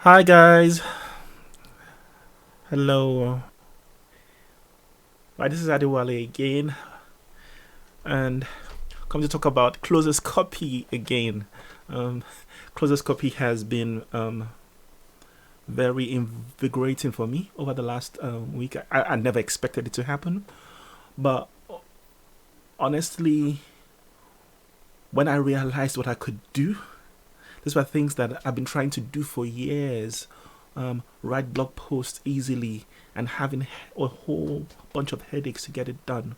Hi guys, hello. Right, this is Adewale again, and come to talk about closest copy again. Um, closest copy has been very invigorating for me over the last week. I never expected it to happen, but honestly, when I realized what I could do, these were things that I've been trying to do for years. Write blog posts easily and having a whole bunch of headaches to get it done.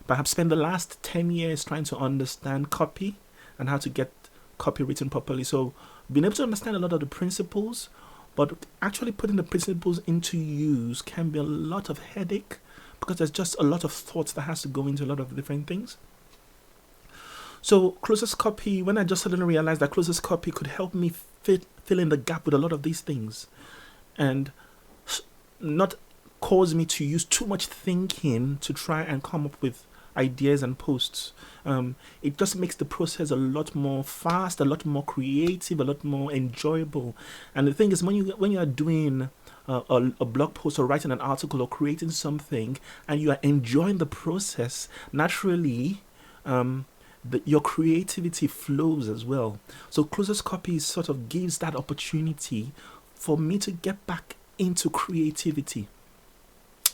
But I've spent the last 10 years trying to understand copy and how to get copy written properly. So, being able to understand a lot of the principles, but actually putting the principles into use can be a lot of headache because there's just a lot of thoughts that has to go into a lot of different things. So, closest copy, when I just suddenly realized that closest copy could help me fill in the gap with a lot of these things and not cause me to use too much thinking to try and come up with ideas and posts. It just makes the process a lot more fast, a lot more creative, a lot more enjoyable. And the thing is, when you are doing a blog post or writing an article or creating something, and you are enjoying the process, naturally, your creativity flows as well. So closest copy sort of gives that opportunity for me to get back into creativity,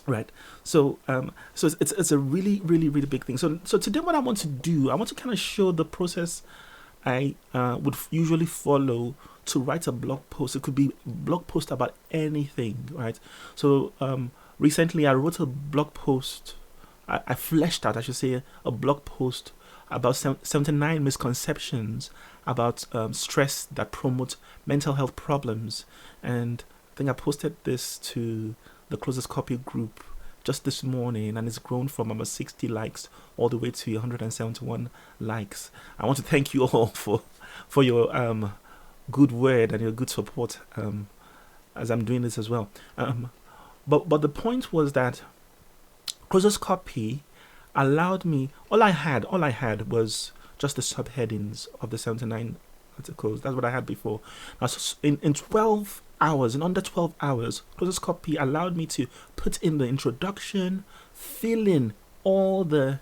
right? So it's a really really big thing. So today what I want to do, I want to kind of show the process I would usually follow to write a blog post. It could be a blog post about anything, right? So recently I wrote a blog post. I fleshed out, I should say, a blog post about 79 misconceptions about stress that promote mental health problems. And I think I posted this to the closest copy group just this morning, and it's grown from about 60 likes all the way to 171 likes. I want to thank you all for your good word and your good support as I'm doing this as well. But the point was that closest copy allowed me. All I had was just the subheadings of the 79 articles. That's what I had before. Now, so in 12 hours, in under 12 hours, closest copy allowed me to put in the introduction, fill in all the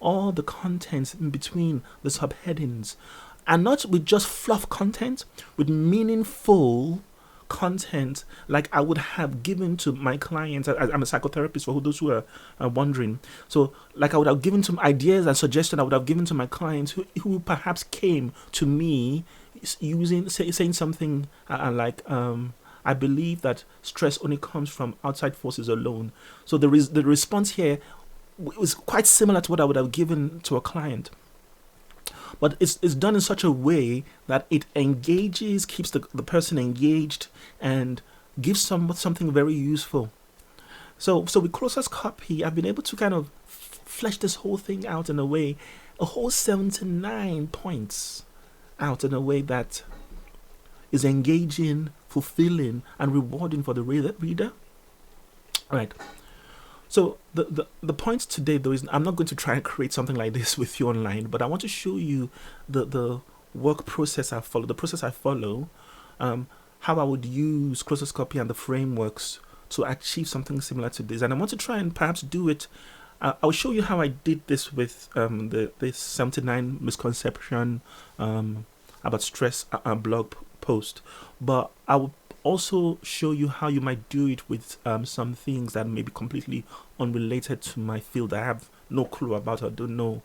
all the contents in between the subheadings, and not with just fluff content, with meaningful content like I would have given to my clients. I'm a psychotherapist for those who are wondering. So, like I would have given some ideas and suggestions I would have given to my clients who perhaps came to me saying something I believe that stress only comes from outside forces alone. So the response here was quite similar to what I would have given to a client, but it's done in such a way that it engages, keeps the person engaged, and gives something very useful. So with closest copy, I've been able to kind of flesh this whole thing out in a way, a whole 79 points out in a way that is engaging, fulfilling, and rewarding for the reader. Right. So the point today though is I'm not going to try and create something like this with you online, but I want to show you the work process I follow, the process I follow, how I would use closest copy and the frameworks to achieve something similar to this. And I want to try and perhaps do it. I'll show you how I did this with this 79 misconception about stress blog post, but I will also show you how you might do it with some things that may be completely unrelated to my field. I have no clue about or don't know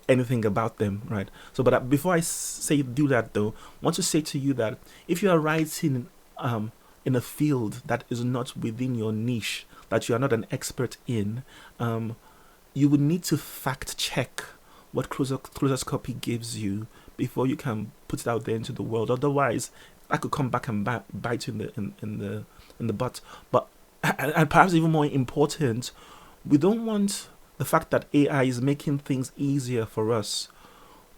anything about them, right? So, but before I say do that, though, I want to say to you that if you are writing in a field that is not within your niche, that you are not an expert in, you would need to fact check what closest copy gives you before you can put it out there into the world. Otherwise, I could come back and bite you in the butt. But and perhaps even more important, we don't want the fact that AI is making things easier for us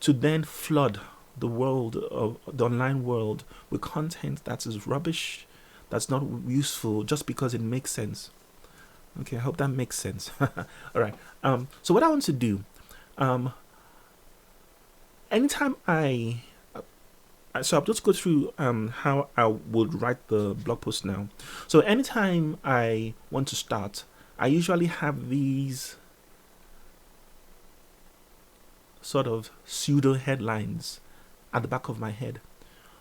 to then flood the world of the online world with content that is rubbish, that's not useful, just because it makes sense. Okay, I hope that makes sense. All right. So what I want to do, um, anytime I So I'll just go through how I would write the blog post now. So anytime I want to start, I usually have these sort of pseudo headlines at the back of my head.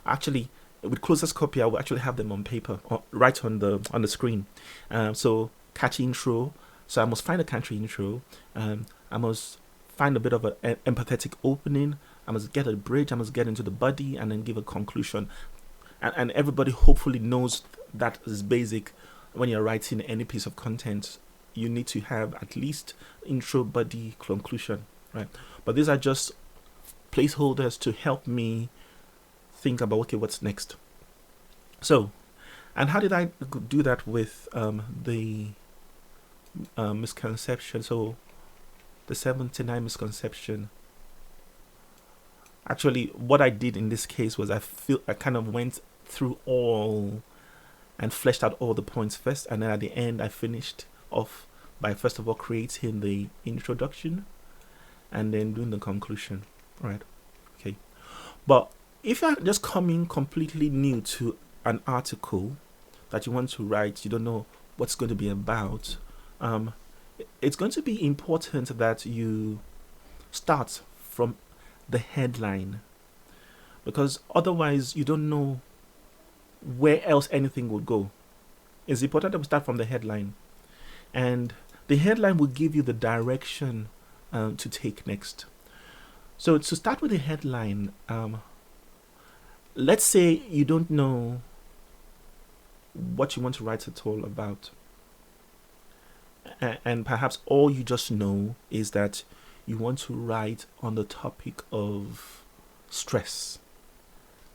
Actually, with closest copy, I will actually have them on paper, or right on the screen. So catchy intro. So I must find a catchy intro. I must find a bit of an empathetic opening. I must get a bridge. I must get into the body and then give a conclusion. And everybody hopefully knows that is basic. When you're writing any piece of content, you need to have at least intro, body, conclusion, right? But these are just placeholders to help me think about, okay, what's next. So, and how did I do that with the misconception? So the 79 misconception. Actually, what I did in this case was I kind of went through all and fleshed out all the points first, and then at the end I finished off by first of all creating the introduction and then doing the conclusion, right? Okay. But if you're just coming completely new to an article that you want to write, you don't know what's going to be about, it's going to be important that you start from the headline, because otherwise you don't know where else anything would go. It's important that we start from the headline, and the headline will give you the direction to take next. So to start with the headline, let's say you don't know what you want to write at all about, and perhaps all you just know is that you want to write on the topic of stress.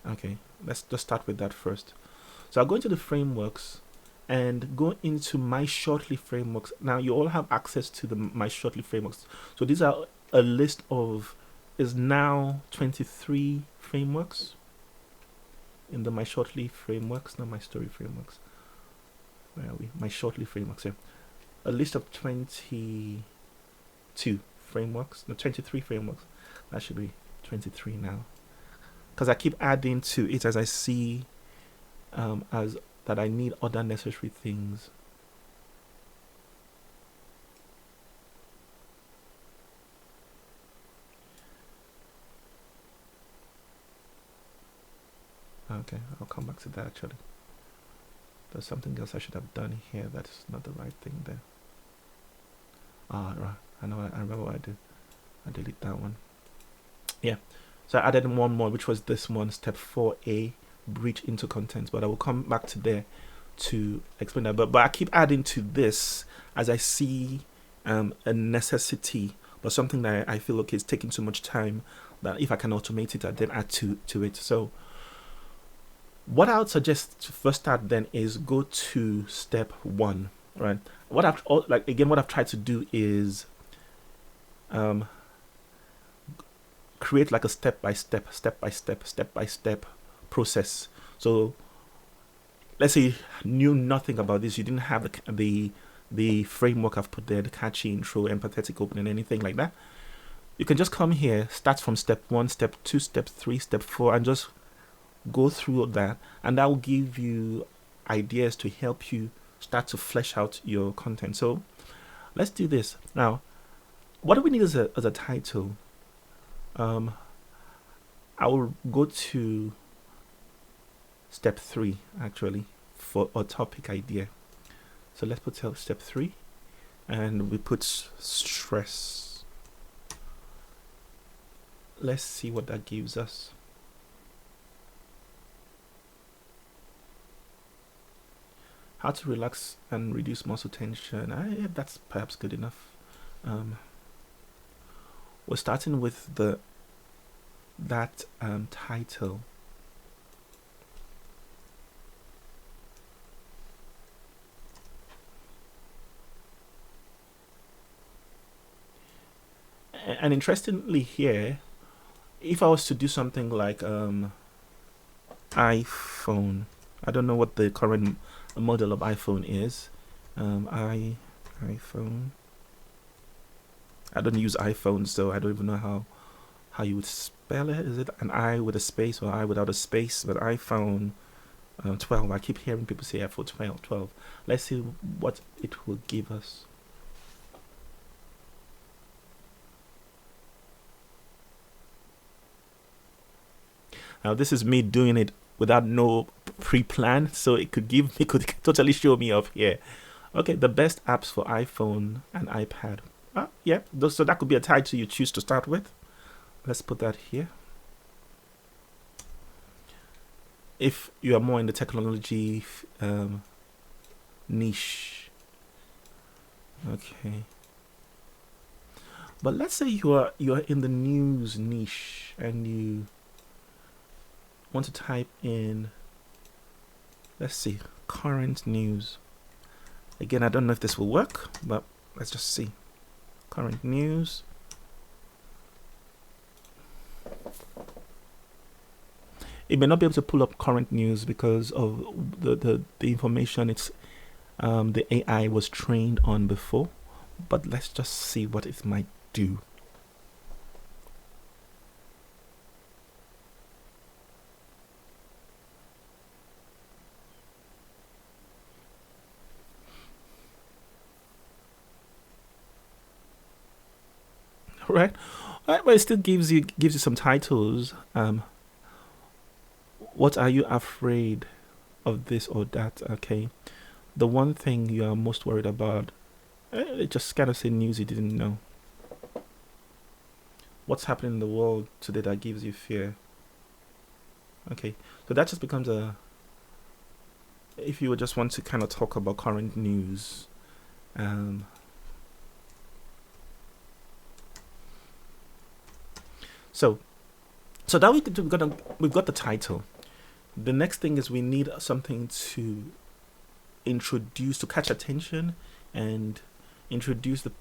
Okay, let's just start with that first. So I'll go into the frameworks and go into my shortly frameworks. Now you all have access to the my shortly frameworks. So these are a list of is now 23 frameworks in the my shortly frameworks, not my story frameworks. Where are we? My shortly frameworks here. A list of 22 frameworks, no, 23 frameworks. That should be 23 now, because I keep adding to it as I see as that I need other necessary things. Okay, I'll come back to that actually. There's something else I should have done here that's not the right thing there. Right. I remember what I did. I delete that one. Yeah. So I added one more, which was this one, step 4A, breach into content. But I will come back to there to explain that. But I keep adding to this as I see a necessity, but something that I feel okay is taking too much time, that if I can automate it, I then add to it. So what I would suggest to first start then is go to step 1, right? What I've tried to do is create like a step by step process. So let's say you knew nothing about this, you didn't have the framework I've put there, the catchy intro, empathetic opening, anything like that. You can just come here, start from step 1, step 2, step 3, step 4, and just go through that, and that will give you ideas to help you start to flesh out your content. So let's do this now. What do we need as a title? I will go to step 3 actually for a topic idea. So let's put step 3, and we put stress. Let's see what that gives us. How to relax and reduce muscle tension. Yeah, that's perhaps good enough. We're starting with that title. And interestingly here, if I was to do something like iPhone, I don't know what the current model of iPhone is. iPhone. I don't use iPhone, so I don't even know how you would spell it? Is it an I with a space or I without a space? But iPhone 12. I keep hearing people say iPhone 12. Let's see what it will give us. Now this is me doing it without no pre-plan, so it could totally show me up here. Okay, the best apps for iPhone and iPad. Yeah, so that could be a title you choose to start with. Let's put that here. If you are more in the technology niche, okay. But let's say you are in the news niche and you want to type in, let's see, current news. Again, I don't know if this will work, but let's just see. Current news. It may not be able to pull up current news because of the information it's the AI was trained on before. But let's just see what it might do. Right, but it still gives you some titles. What are you afraid of, this or that? Okay, the one thing you are most worried about, it just kind of say news you didn't know. What's happening in the world today that gives you fear? Okay, so that just becomes a, if you would just want to kind of talk about current news, so that we've got the title. The next thing is we need something to introduce, to catch attention and introduce the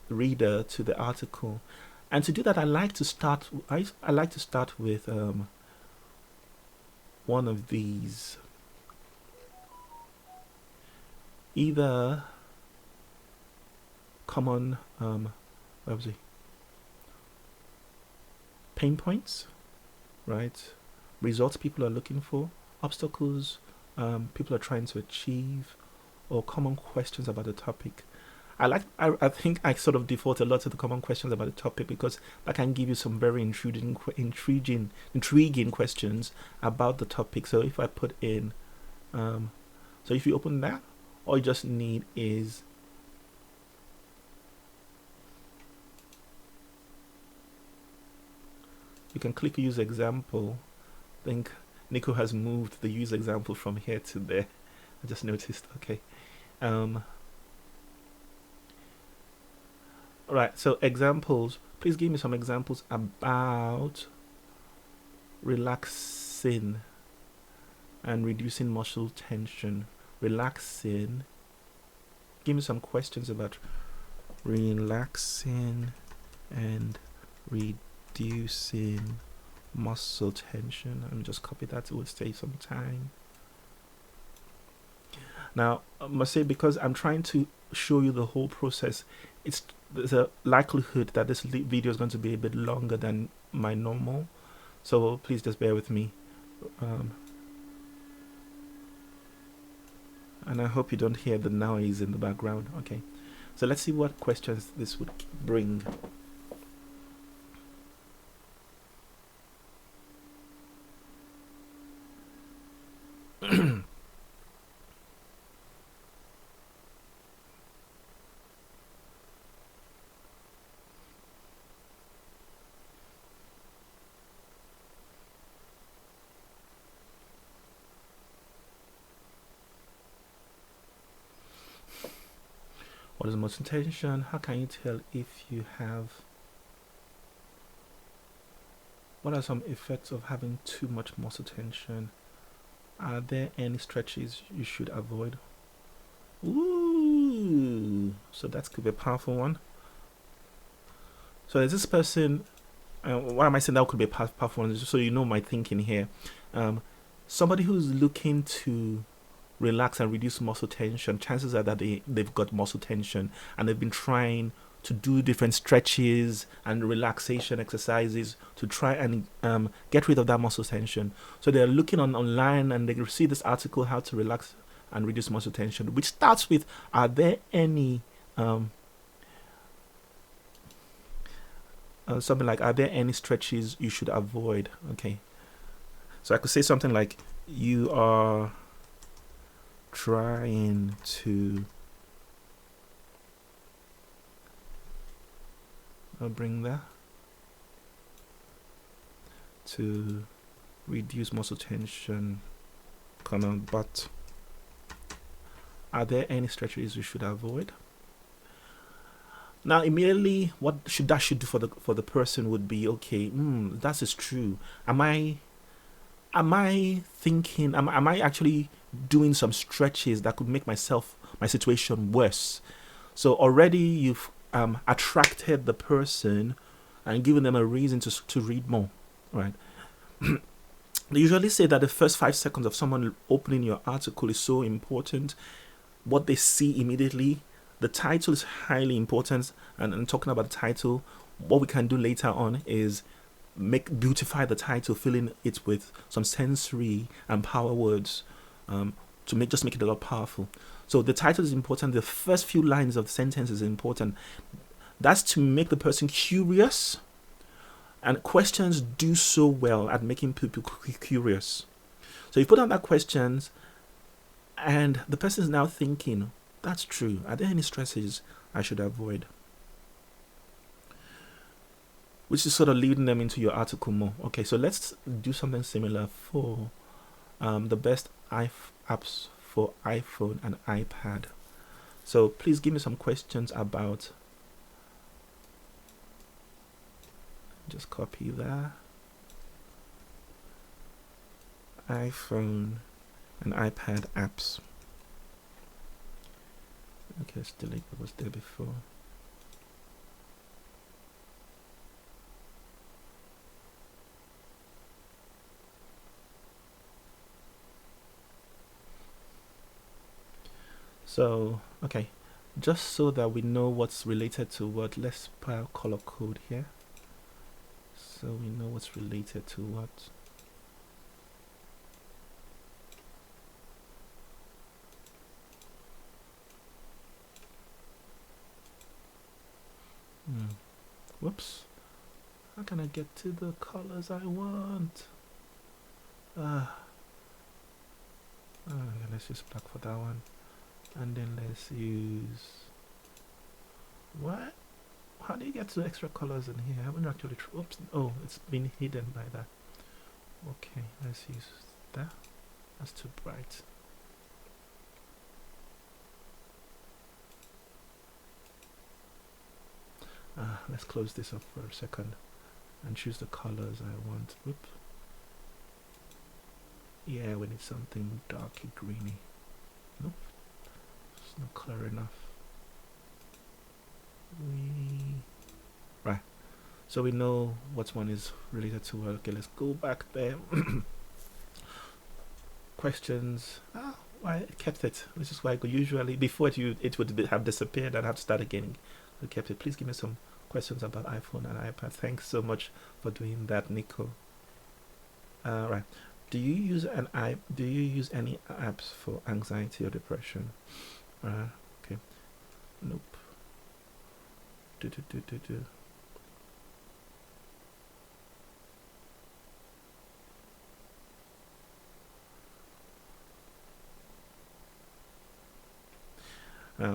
reader to the article. And to do that, I like to start with one of these. Either common pain points, right? Results people are looking for, obstacles people are trying to achieve, or common questions about the topic. I think I sort of default a lot to the common questions about the topic because that can give you some very intriguing questions about the topic. So if I put in, so if you open that, all you just need is you can click use example. I think Nico has moved the use example from here to there. I just noticed. Okay. Right, so examples. Please give me some examples about relaxing and reducing muscle tension. Relaxing. Give me some questions about relaxing and reducing muscle tension. Let me just copy that. It will save some time. Now, I must say, because I'm trying to show you the whole process, there's a likelihood that this video is going to be a bit longer than my normal. So please just bear with me. And I hope you don't hear the noise in the background. Okay, so let's see what questions this would bring. What is muscle tension? How can you tell if you have? What are some effects of having too much muscle tension? Are there any stretches you should avoid? Ooh, so that could be a powerful one. So is this person, why am I saying that could be a powerful one? Just so you know my thinking here. Somebody who's looking to relax and reduce muscle tension, chances are that they've got muscle tension and they've been trying to do different stretches and relaxation exercises to try and get rid of that muscle tension. So they're looking online and they see this article, how to relax and reduce muscle tension, which starts with, are there any something like, are there any stretches you should avoid? Okay, so I could say something like, you are trying to bring that to reduce muscle tension, but are there any stretches you should avoid? Now, immediately, what should do for the person would be, okay, that is true. Am I thinking? Am I actually doing some stretches that could make my situation worse? So already you've attracted the person and given them a reason to read more, right? They usually say that the first 5 seconds of someone opening your article is so important. What they see immediately. The title is highly important, and talking about the title, what we can do later on is beautify the title, filling it with some sensory and power words to make it a lot powerful. So the title is important. The first few lines of the sentence is important. That's to make the person curious, and questions do so well at making people curious. So you put out that questions, and the person is now thinking, that's true. Are there any stresses I should avoid? Which is sort of leading them into your article more. Okay, so let's do something similar for the best apps for iPhone and iPad. So please give me some questions about. Just copy that. iPhone and iPad apps. Okay, let's delete what was there before. So, okay, just so that we know what's related to what, let's put our color code here. So we know what's related to what. Whoops. How can I get to the colors I want? Let's use black for that one. And then let's use. What? How do you get to extra colors in here? I haven't actually. Oops. Oh, it's been hidden by that. Okay, let's use that. That's too bright. Let's close this up for a second and choose the colors I want. Whoop. Yeah, we need something darky greeny. Nope. It's not color enough. Right. So we know what one is related to what. Okay, let's go back there. Questions. Why it kept it? Which is why usually before it would have disappeared and have to start again. We kept it. Please give me some questions about iPhone and iPad. Thanks so much for doing that, Nico. Right. Do you use any apps for anxiety or depression? Okay. Nope.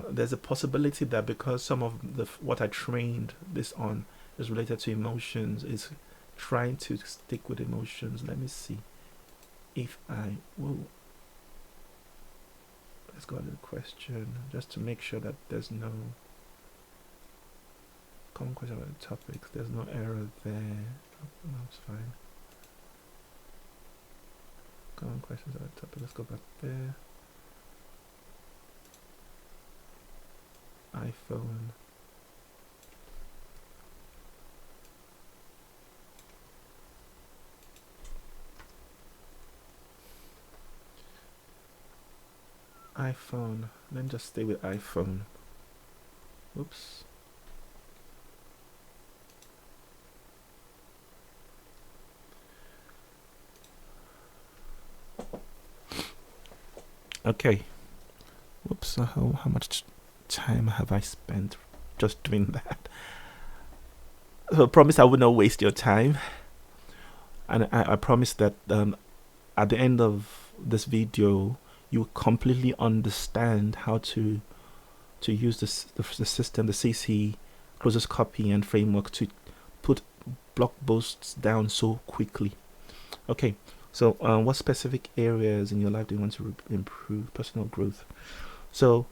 There's a possibility that because some of what I trained this on is related to emotions, is trying to stick with emotions. Let me see if I will. Let's go to the question just to make sure that there's no common question about the topics. There's no error there. Oh, no, it's fine. Common questions about the topic. Let's go back there. iPhone. iPhone. Then just stay with iPhone. Oops. Okay. Whoops. So how much time have I spent just doing that? So I promise I will not waste your time. And I promise that at the end of this video, you completely understand how to use the system, the CC, closest copy and framework to put blog posts down so quickly. Okay, so what specific areas in your life do you want to improve personal growth? So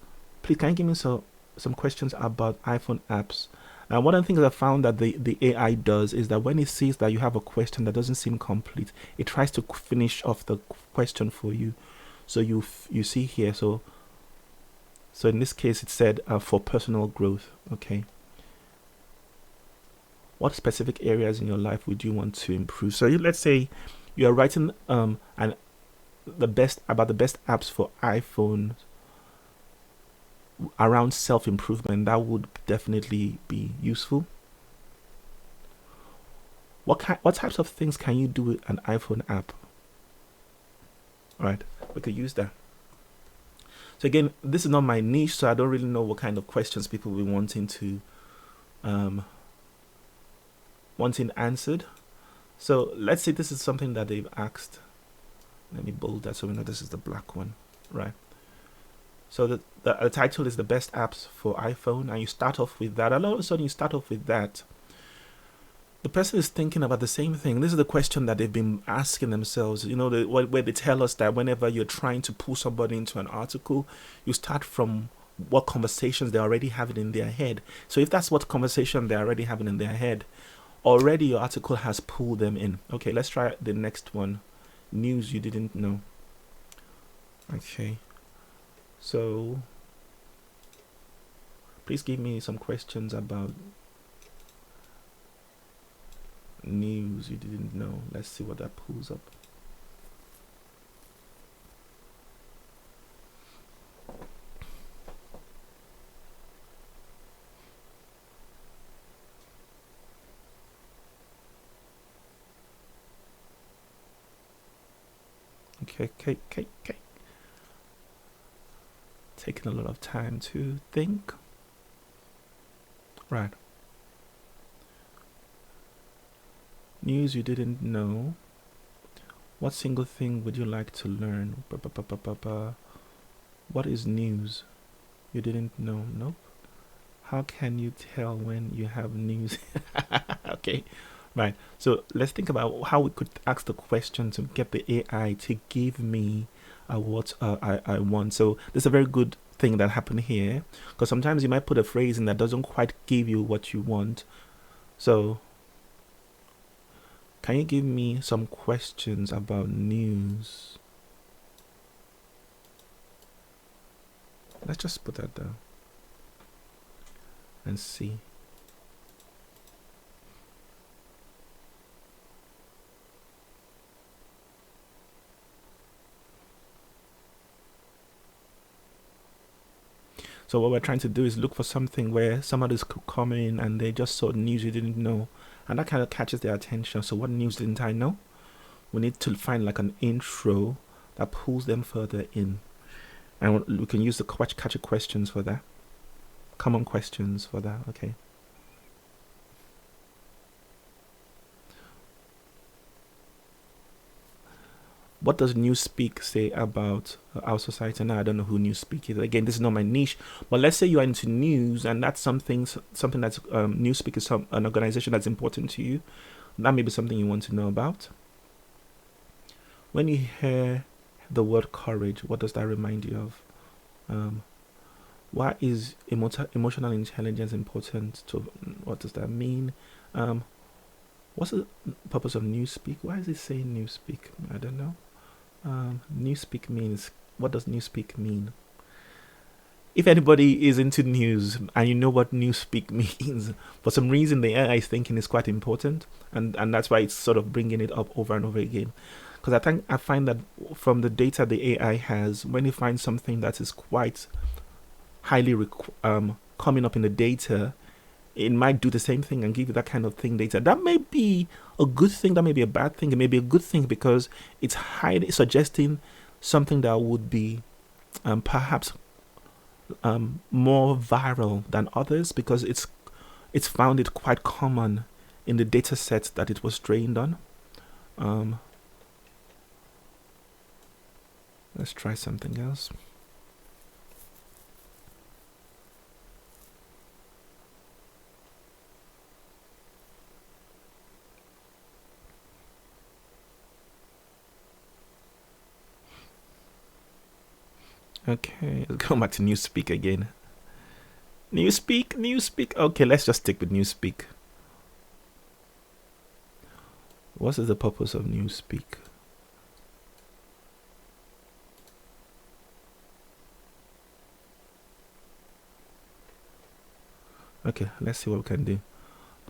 please, can you give me some questions about iPhone apps? One of the things I found that the AI does is that when it sees that you have a question that doesn't seem complete, it tries to finish off the question for you. So you see here, so in this case it said for personal growth. Okay, what specific areas in your life would you want to improve? So let's say you are writing the best apps for iPhone around self-improvement. That would definitely be useful. What types of things can you do with an iPhone app? All right, we could use that. So again, this is not my niche, so I don't really know what kind of questions people will be wanting answered. So let's say this is something that they've asked. Let me bold that so we know this is the black one, right? So the title is the best apps for iPhone, and you start off with that. And all of a sudden you start off with that. The person is thinking about the same thing. This is the question that they've been asking themselves. You know, where they tell us that whenever you're trying to pull somebody into an article, you start from what conversations they're already having in their head. So if that's what conversation they're already having in their head, already your article has pulled them in. Okay, let's try the next one. News you didn't know. Okay. So please give me some questions about news you didn't know. Let's see what that pulls up. Okay. Taking a lot of time to think. Right. News you didn't know. What single thing would you like to learn? What is news you didn't know? Nope. How can you tell when you have news? Okay. Right. So let's think about how we could ask the question to get the AI to give me what I want. So this is a very good thing that happened here, because sometimes you might put a phrase in that doesn't quite give you what you want. So can you give me some questions about news? Let's just put that down and see. So what we're trying to do is look for something where somebody's come in and they just saw news you didn't know, and that kind of catches their attention. So what news didn't I know? We need to find like an intro that pulls them further in, and we can use the catchy questions for that, common questions for that. Okay. What does Newspeak say about our society? Now I don't know who Newspeak is. Again, this is not my niche, but let's say you are into news, and that's something that's Newspeak is an organization that's important to you. That may be something you want to know about. When you hear the word courage, what does that remind you of? Why is emotional intelligence important? What does that mean? What's the purpose of Newspeak? Why is it saying Newspeak? I don't know. Newspeak means, what does Newspeak mean? If anybody is into news and you know what Newspeak means, for some reason the AI is thinking is quite important, and that's why it's sort of bringing it up over and over again. Because I find that from the data the AI has, when it finds something that is quite highly coming up in the data, it might do the same thing and give you that kind of thing data. That may be a good thing, that may be a bad thing. It may be a good thing because it's highly suggesting something that would be perhaps more viral than others because it's found it quite common in the data set that it was trained on. Um, let's try something else. Okay, let's go back to Newspeak again. Newspeak. Okay, let's just stick with Newspeak. What is the purpose of Newspeak? Okay, let's see what we can do.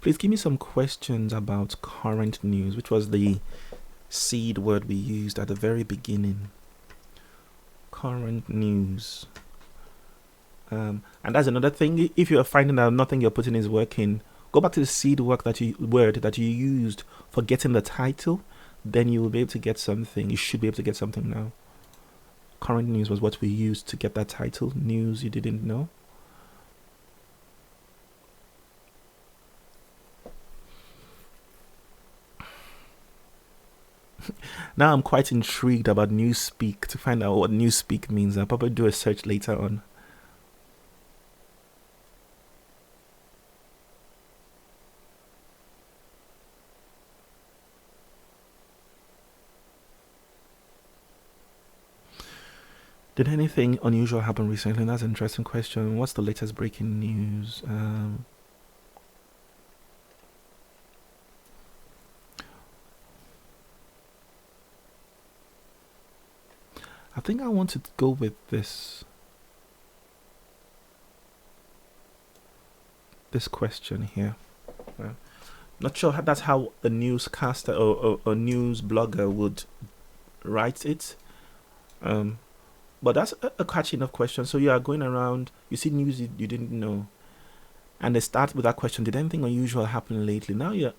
Please give me some questions about current news, which was the seed word we used at the very beginning. Current news. And that's another thing. If you're finding that nothing you're putting is working, go back to the seed word that you used for getting the title. Then you will be able to get something. You should be able to get something now. Current news was what we used to get that title. News you didn't know. Now I'm quite intrigued about Newspeak to find out what Newspeak means. I'll probably do a search later on. Did anything unusual happen recently? That's an interesting question. What's the latest breaking news? I think I want to go with this question here. Not sure that's how a newscaster or news blogger would write it. But that's a catchy enough question. So you are going around, you see news you didn't know, and they start with that question: did anything unusual happen lately? Now you're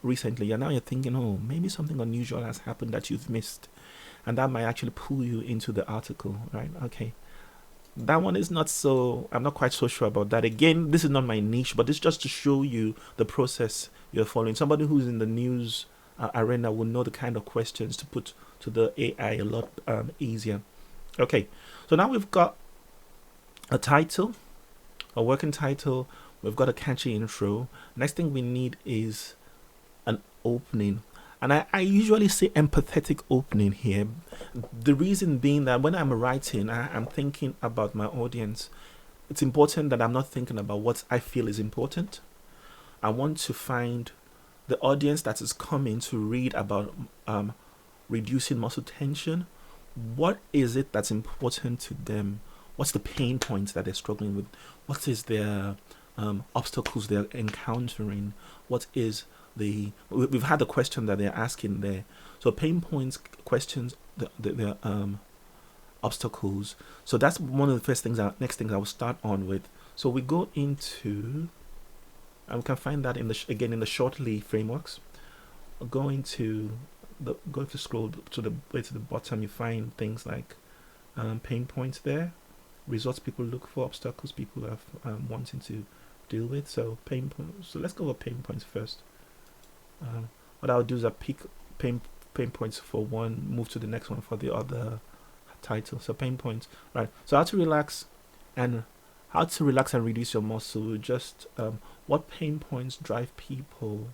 thinking, oh, maybe something unusual has happened that you've missed, and that might actually pull you into the article, right? Okay, that one is not so. I'm not quite so sure about that. Again, this is not my niche, but it's just to show you the process you're following. Somebody who's in the news arena will know the kind of questions to put to the AI a lot easier. Okay, so now we've got a title, a working title. We've got a catchy intro. Next thing we need is an opening. And I usually say empathetic opening here. The reason being that when I'm writing, I'm thinking about my audience. It's important that I'm not thinking about what I feel is important. I want to find the audience that is coming to read about reducing muscle tension. What is it that's important to them? What's the pain points that they're struggling with? What is their obstacles they're encountering? What is we've had the question that they're asking there. So pain points, questions, the obstacles. So that's one of the next things I will start on with. So we go into, and we can find that in the Shortly frameworks. Going to scroll to the way to the bottom, you find things like pain points there, results people look for, obstacles people are wanting to deal with. So pain points. So let's go over pain points first. What I'll do is I pick pain points for one, move to the next one for the other title. So pain points, right? So how to relax and reduce your muscle. Just what pain points drive people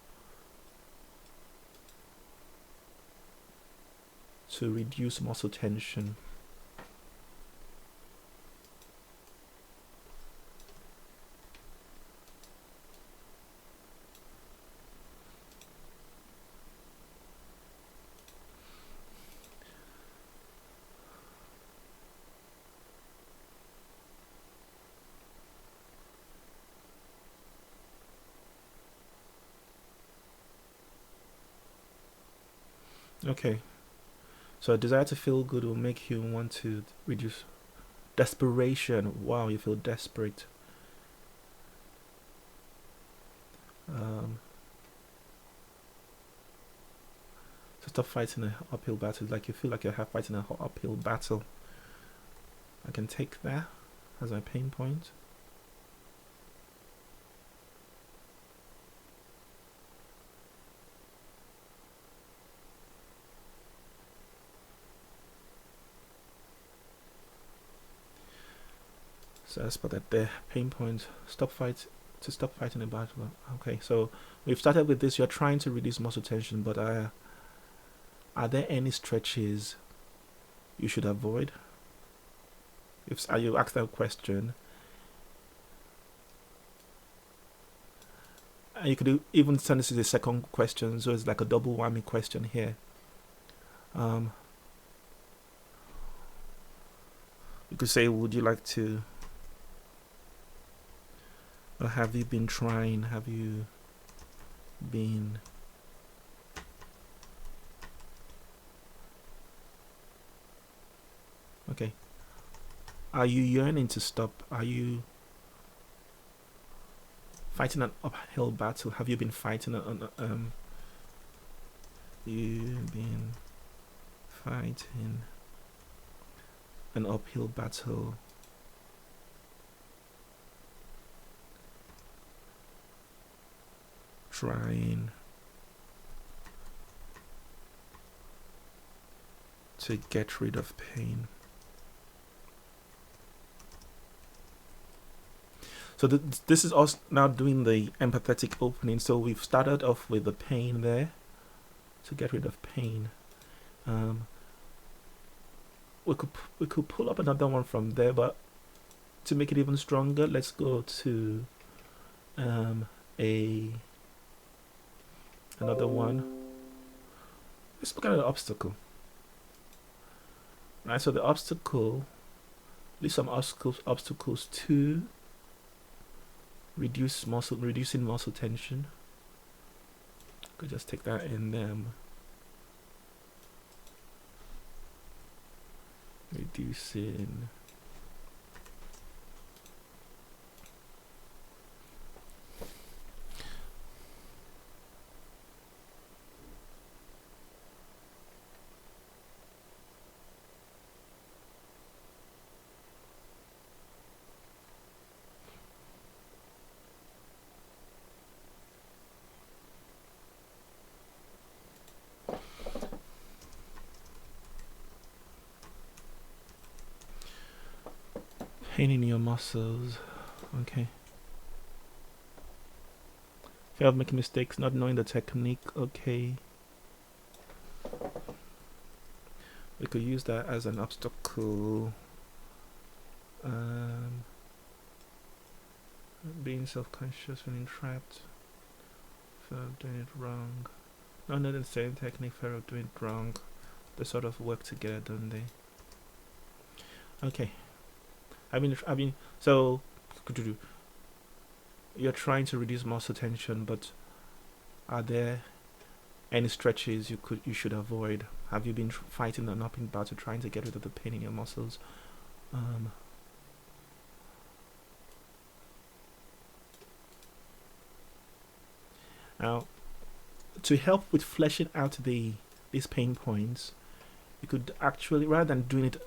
to reduce muscle tension. Okay. So a desire to feel good will make you want to reduce desperation. Wow, you feel desperate. To stop fighting an uphill battle, like you feel like you're fighting an uphill battle. I can take that as my pain point. So I spotted the pain point. Stop fighting a battle. Okay, so we've started with this. You're trying to reduce muscle tension, but are there any stretches you should avoid? If you ask that question, and you could even send this as a second question, so it's like a double whammy question here. You could say, would you like to, or have you been trying? Have you been okay? Are you yearning to stop? Are you fighting an uphill battle? Have you been fighting you've been fighting an uphill battle? Trying to get rid of pain. So this is us now doing the empathetic opening. So we've started off with the pain there, to get rid of pain. We could pull up another one from there, but to make it even stronger, let's go to another one. Let's look at an obstacle. Right, so the obstacle, these some obstacles to reducing muscle tension. Could just take that in them. Reducing pain in your muscles. Okay. Fear of making mistakes, not knowing the technique. Okay. We could use that as an obstacle. Being self-conscious when trapped. Fear of doing it wrong. Not knowing the same technique. Fear of doing it wrong. They sort of work together, don't they? Okay. So you're trying to reduce muscle tension, but are there any stretches you should avoid? Have you been fighting an uphill battle trying to get rid of the pain in your muscles? Now, to help with fleshing out these pain points, you could actually, rather than doing it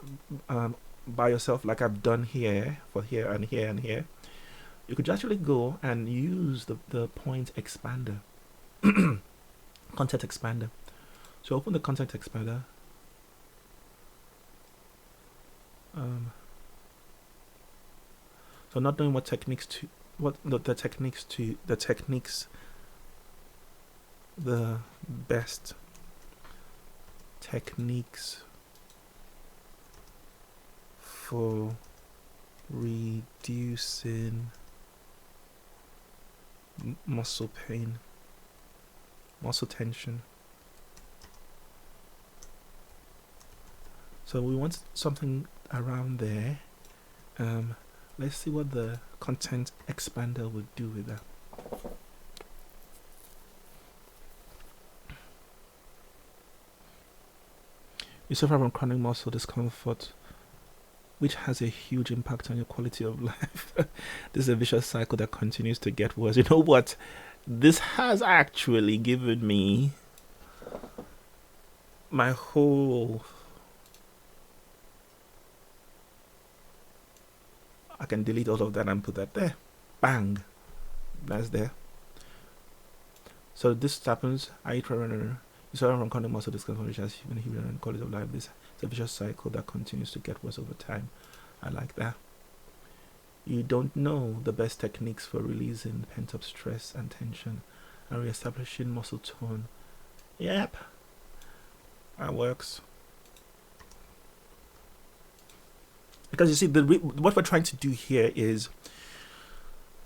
by yourself like I've done here, for here and here and here, you could actually go and use the point expander, content expander. So open the content expander. So not knowing the best techniques for reducing muscle pain, muscle tension. So we want something around there. Let's see what the content expander would do with that. You suffer from chronic muscle discomfort, which has a huge impact on your quality of life. This is a vicious cycle that continues to get worse. You know what? This has actually given me my whole I can delete all of that and put that there. Bang. That's there. So this happens. You start from content muscle discomfort as human healing and quality of life. This is a vicious cycle that continues to get worse over time. I like that. You don't know the best techniques for releasing pent-up stress and tension and re-establishing muscle tone. Yep. That works. Because you see, what we're trying to do here is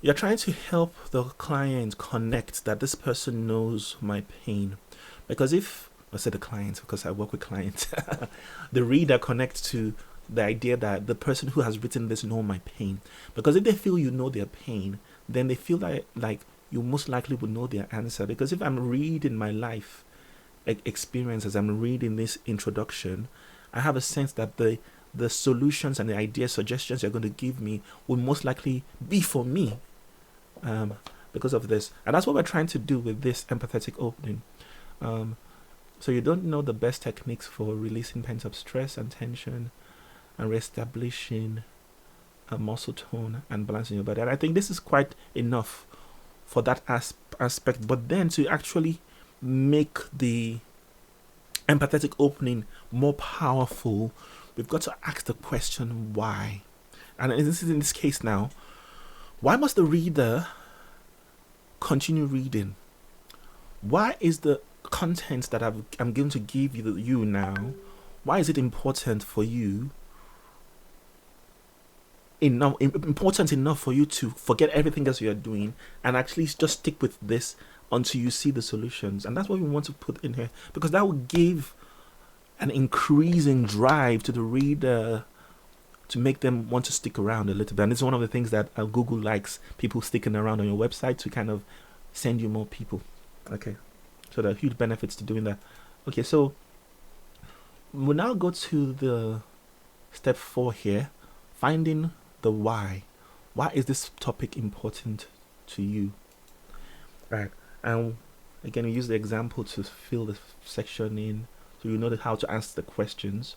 you're trying to help the client connect that this person knows my pain. Because if, I said the client because I work with clients, the reader connects to the idea that the person who has written this know my pain. Because if they feel you know their pain, then they feel like you most likely would know their answer. Because if I'm reading my life experience as I'm reading this introduction, I have a sense that the solutions and the ideas, suggestions you're going to give me will most likely be for me because of this. And that's what we're trying to do with this empathetic opening. So you don't know the best techniques for releasing pent-up stress and tension and reestablishing a muscle tone and balancing your body. And I think this is quite enough for that aspect. But then to actually make the empathetic opening more powerful, we've got to ask the question why. And this is in this case now, why must the reader continue reading? Why is the content that I'm going to give you now, why is it important for you? Important enough for you to forget everything else you're doing and actually just stick with this until you see the solutions. And that's what we want to put in here, because that will give an increasing drive to the reader to make them want to stick around a little bit. And it's one of the things that Google likes, people sticking around on your website to kind of send you more people. Okay, so there are huge benefits to doing that. Okay, so we'll now go to the step 4 here, finding the why. Why is this topic important to you? Right. And again, we use the example to fill the section in, so you know how to ask the questions.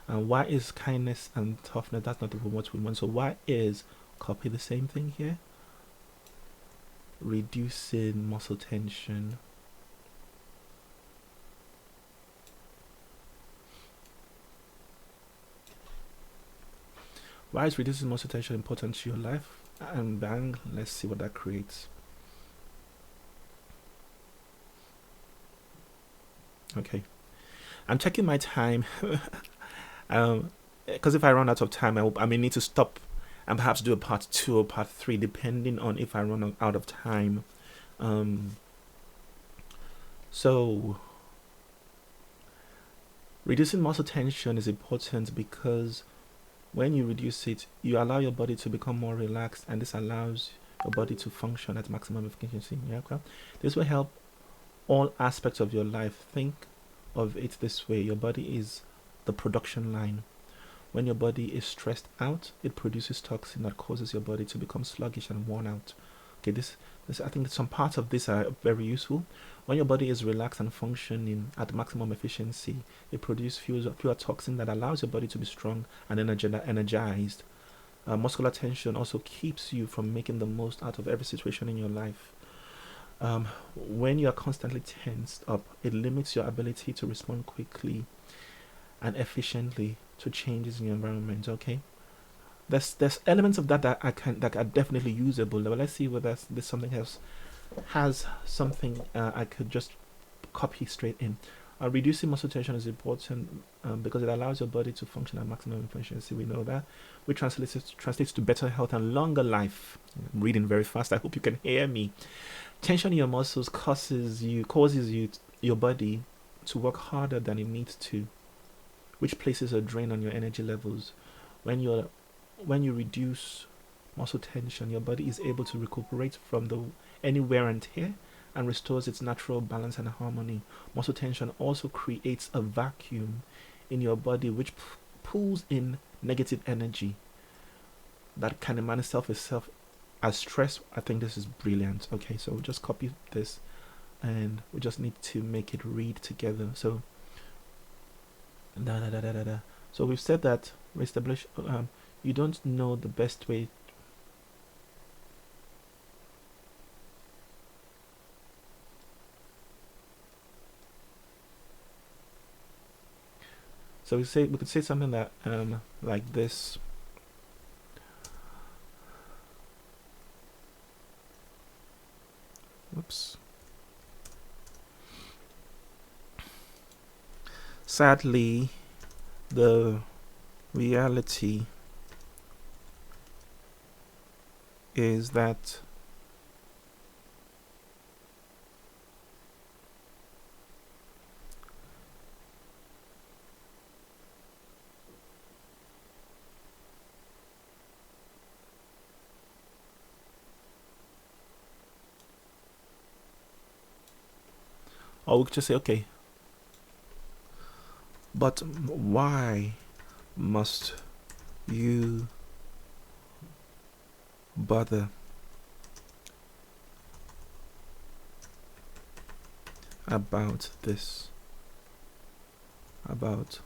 And why is kindness and toughness? That's not even what we want. So why is, copy the same thing here, reducing muscle tension. Why is reducing muscle tension important to your life? And bang, let's see what that creates. Okay, I'm checking my time because if I run out of time, I may need to stop and perhaps do a part 2 or part 3 depending on if I run out of time. So reducing muscle tension is important because when you reduce it, you allow your body to become more relaxed, and this allows your body to function at maximum efficiency. Yeah, okay? This will help all aspects of your life. Think of it this way: your body is the production line. When your body is stressed out, it produces toxin that causes your body to become sluggish and worn out. Okay, this I think that some parts of this are very useful. When your body is relaxed and functioning at maximum efficiency, it produces fewer toxin that allows your body to be strong and energized. Muscular tension also keeps you from making the most out of every situation in your life. When you are constantly tensed up, it limits your ability to respond quickly and efficiently to changes in your environment. Okay, there's elements of that that are definitely usable. But let's see whether there's something else has something I could just copy straight in. Reducing muscle tension is important because it allows your body to function at maximum efficiency. We know that, which translates to better health and longer life. I'm reading very fast. I hope you can hear me. Tension in your muscles causes your body to work harder than it needs to, which places a drain on your energy levels. When you reduce muscle tension, your body is able to recuperate from any wear and tear and restores its natural balance and harmony. Muscle tension also creates a vacuum in your body which pulls in negative energy that can manifest itself as stress. I think this is brilliant. Okay, so we'll just copy this and we just need to make it read together. So so we've said that you don't know the best way So we could say something that like this. Whoops. Sadly, the reality is that or we could just say, okay, but why must you bother about this? About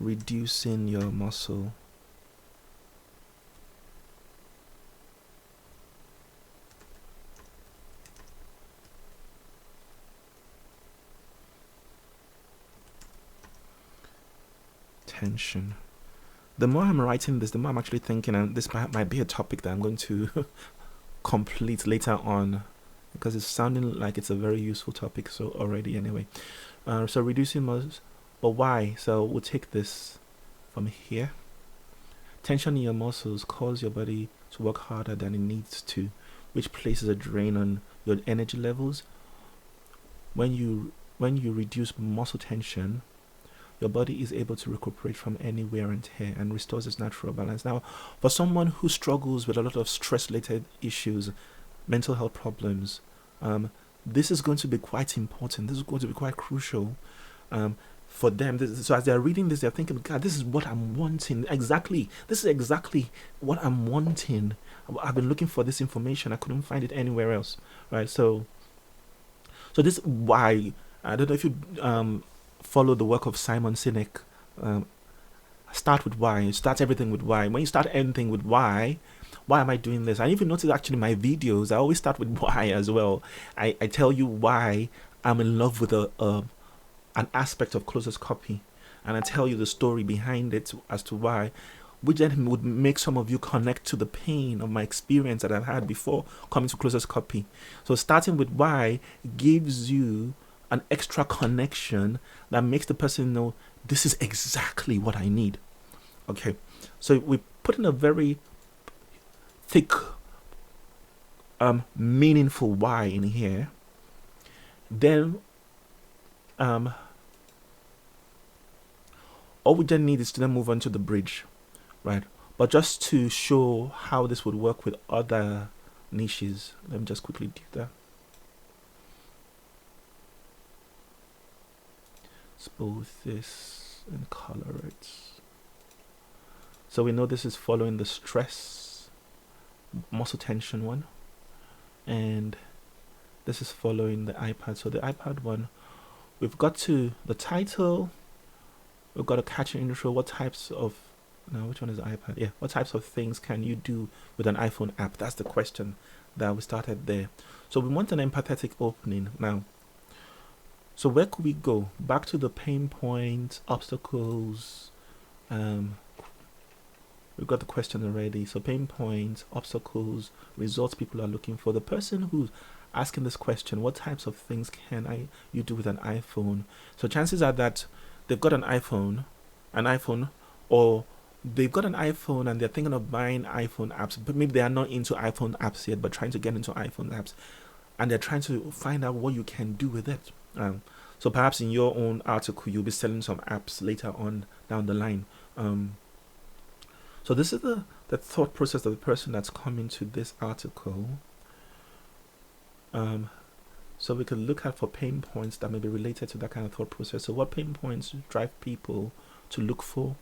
reducing your muscle tension. The more I'm writing this, the more I'm actually thinking, and this might be a topic that I'm going to complete later on, because it's sounding like it's a very useful topic. So already, anyway. So reducing muscle, but why? So we'll take this from here. Tension in your muscles cause your body to work harder than it needs to, which places a drain on your energy levels. When you reduce muscle tension, your body is able to recuperate from any wear and tear and restores its natural balance. Now, for someone who struggles with a lot of stress-related issues, mental health problems, this is going to be quite important. This is going to be quite crucial for them. So as they're reading this, they're thinking, God, this is what I'm wanting. Exactly. This is exactly what I'm wanting. I've been looking for this information. I couldn't find it anywhere else. Right? So this why. I don't know if you follow the work of Simon Sinek. Start with why. Start everything with why. When you start anything with why am I doing this? I even notice actually my videos, I always start with why as well. I tell you why I'm in love with an aspect of closest copy, and I tell you the story behind it as to why, which then would make some of you connect to the pain of my experience that I've had before coming to closest copy. So starting with why gives you an extra connection that makes the person know this is exactly what I need. Okay, so we put in a very thick, meaningful why in here. Then, all we then need is to then move on to the bridge, right? But just to show how this would work with other niches, let me just quickly do that. Expose this and color it. So we know this is following the stress, muscle tension one, and this is following the iPad. So the iPad one, we've got to the title, we've got a catchy intro. What types of, now which one is the iPad? Yeah, what types of things can you do with an iPhone app? That's the question that we started there. So we want an empathetic opening now. So where could we go? Back to the pain points, obstacles. We've got the question already. So pain points, obstacles, results people are looking for. The person who's asking this question, what types of things can you do with an iPhone? So chances are that they've got an iPhone, or they've got an iPhone and they're thinking of buying iPhone apps, but maybe they are not into iPhone apps yet, but trying to get into iPhone apps, and they're trying to find out what you can do with it. So perhaps in your own article, you'll be selling some apps later on down the line. So this is the thought process of the person that's coming to this article. So we could look at for pain points that may be related to that kind of thought process. So what pain points drive people to look for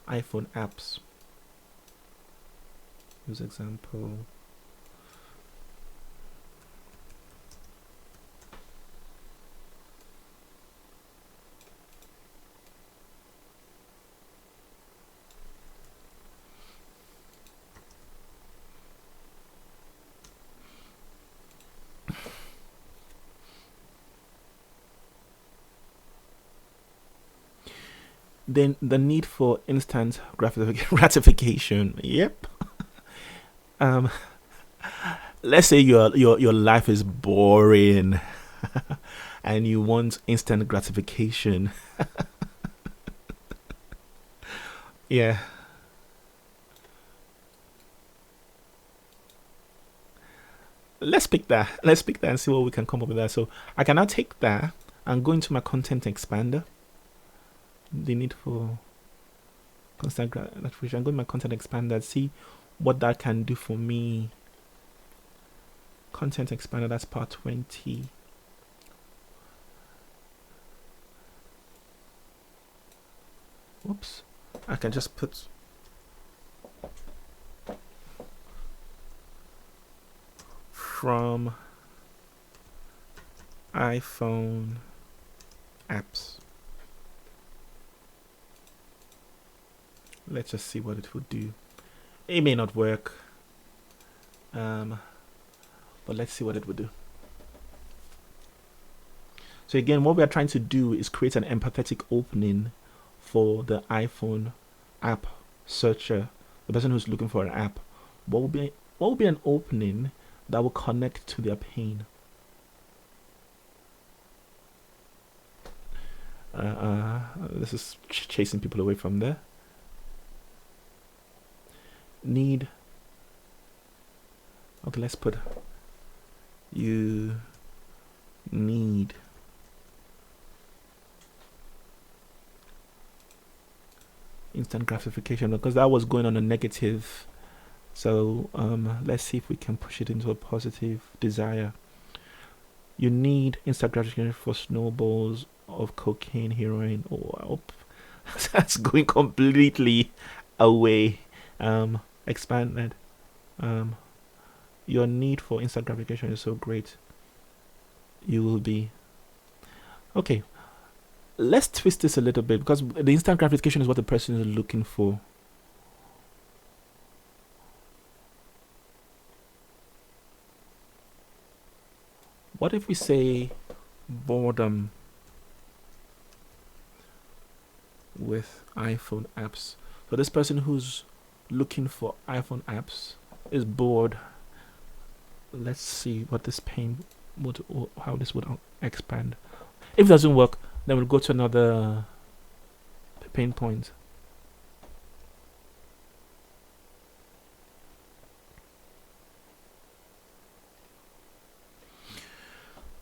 iPhone apps? Use example. Then the need for instant gratification. Yep. Um, let's say your life is boring and you want instant gratification. Yeah. Let's pick that. Let's pick that and see what we can come up with that. So I can now take that and go into my content expander. The need for constant gratification. Go to my content expander, see what that can do for me. Content expander, that's part 20. Whoops. I can just put from iPhone apps. Let's just see what it would do. It may not work, but let's see what it would do. So again, what we are trying to do is create an empathetic opening for the iPhone app searcher, the person who's looking for an app. What will be an opening that will connect to their pain? This is chasing people away from there. Need. Okay, let's put you need instant gratification, because that was going on a negative. So let's see if we can push it into a positive desire. You need instant gratification for snowballs of cocaine, heroin. Oh, that's going completely away. Expanded. Your need for instant gratification is so great. You will be okay. Let's twist this a little bit, because the instant gratification is what the person is looking for. What if we say boredom with iPhone apps? So this person who's looking for iPhone apps is bored. Let's see what this pain would, or how this would expand. If it doesn't work, then we'll go to another pain point.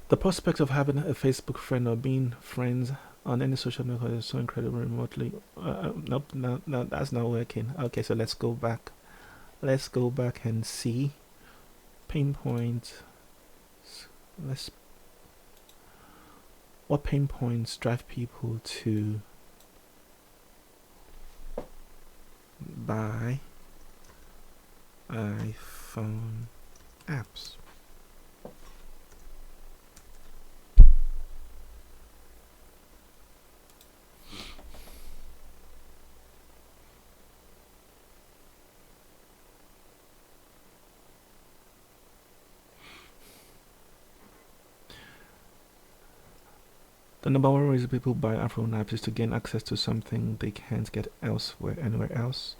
The prospect of having a Facebook friend or being friends on any social network is so incredibly remotely. Nope, no, that's not working. Okay, so let's go back. Let's go back and see pain points. What pain points drive people to buy iPhone apps? The number one reason people buy iPhone apps is to gain access to something they can't get anywhere else.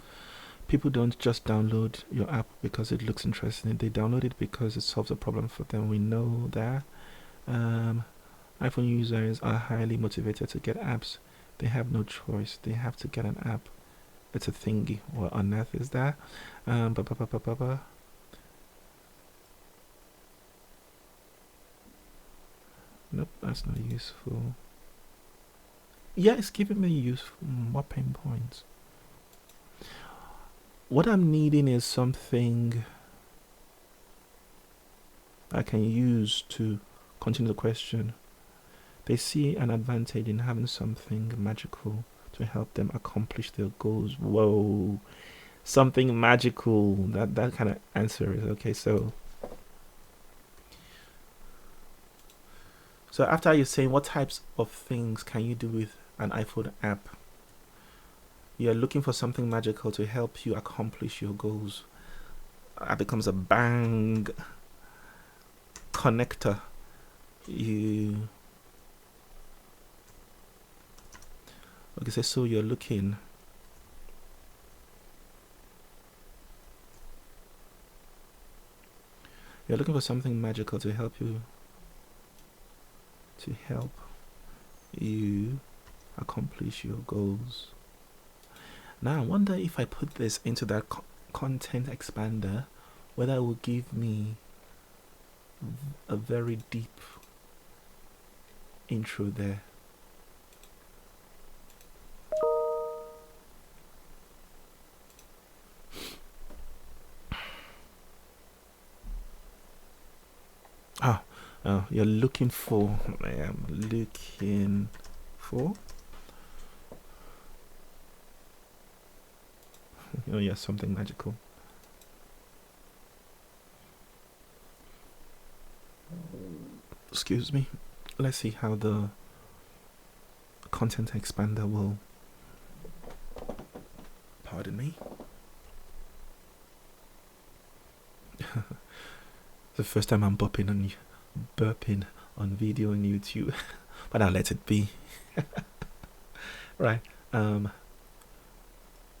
People don't just download your app because it looks interesting. They download it because it solves a problem for them. We know that. iPhone users are highly motivated to get apps. They have no choice. They have to get an app. It's a thingy. What on earth is that? Nope, that's not useful. Yeah, it's giving me useful. What pain points? What I'm needing is something I can use to continue the question. They see an advantage in having something magical to help them accomplish their goals. Whoa, something magical. That kind of answer is okay. So after you're saying what types of things can you do with an iPhone app, you're looking for something magical to help you accomplish your goals. That becomes a bang connector. Okay, so you're looking for something magical to help you accomplish your goals. Now I wonder if I put this into that content expander, whether it will give me a very deep intro there. You're looking for. I am looking for. Oh yeah, something magical. Excuse me. Let's see how the content expander will. Pardon me. The first time I'm burping on video on YouTube, but I'll let it be. Right. You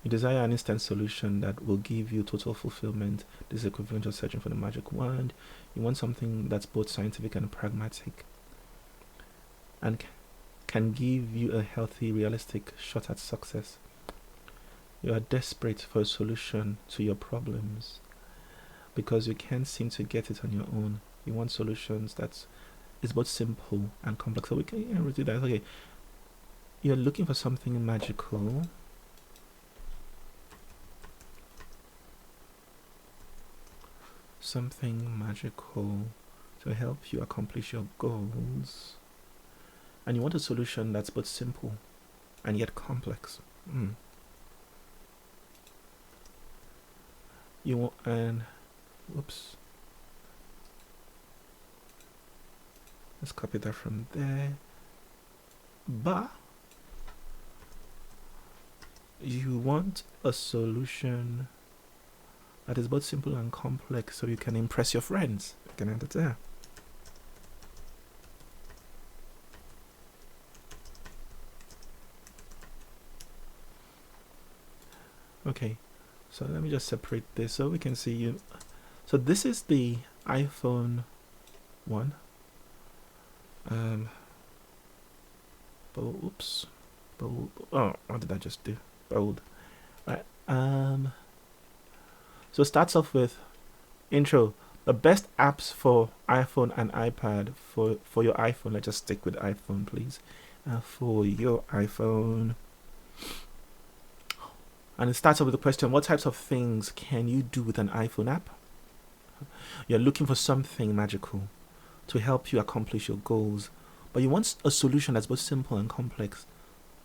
desire an instant solution that will give you total fulfillment. This is equivalent to searching for the magic wand. You want something that's both scientific and pragmatic, and can give you a healthy, realistic shot at success. You are desperate for a solution to your problems because you can't seem to get it on your own. You want solutions that is both simple and complex. So we can do that. Okay, you're looking for something magical. Something magical to help you accomplish your goals. And you want a solution that's both simple and yet complex. You want, and whoops. Let's copy that from there. But you want a solution that is both simple and complex so you can impress your friends. You can enter there. Okay, so let me just separate this so we can see you. So this is the iPhone one. Oops. Bold. Oh, what did I just do? Bold. Right. So it starts off with intro. The best apps for iPhone and iPad. For your iPhone, let's just stick with iPhone, please. For your iPhone. And it starts off with the question, what types of things can you do with an iPhone app? You're looking for something magical to help you accomplish your goals, but you want a solution that's both simple and complex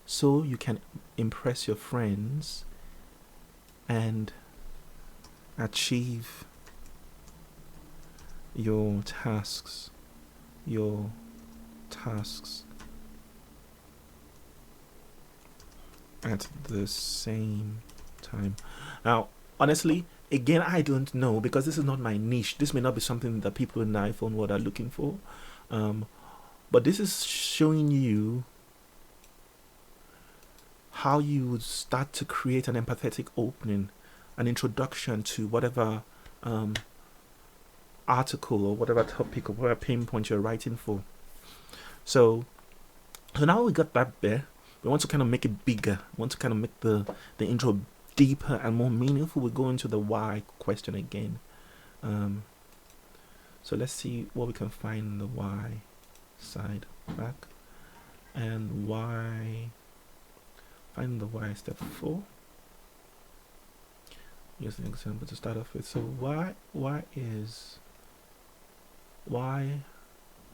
so you can impress your friends and achieve your tasks at the same time. Now, honestly, again, I don't know because this is not my niche. This may not be something that people in the iPhone world are looking for. But this is showing you how you would start to create an empathetic opening, an introduction to whatever article or whatever topic or whatever pain point you're writing for. So now we got that there. We want to kind of make it bigger. We want to kind of make the intro deeper and more meaningful. We go into the why question again. So let's see what we can find in the why side back. And why, find the why step 4. Here's an example to start off with. So why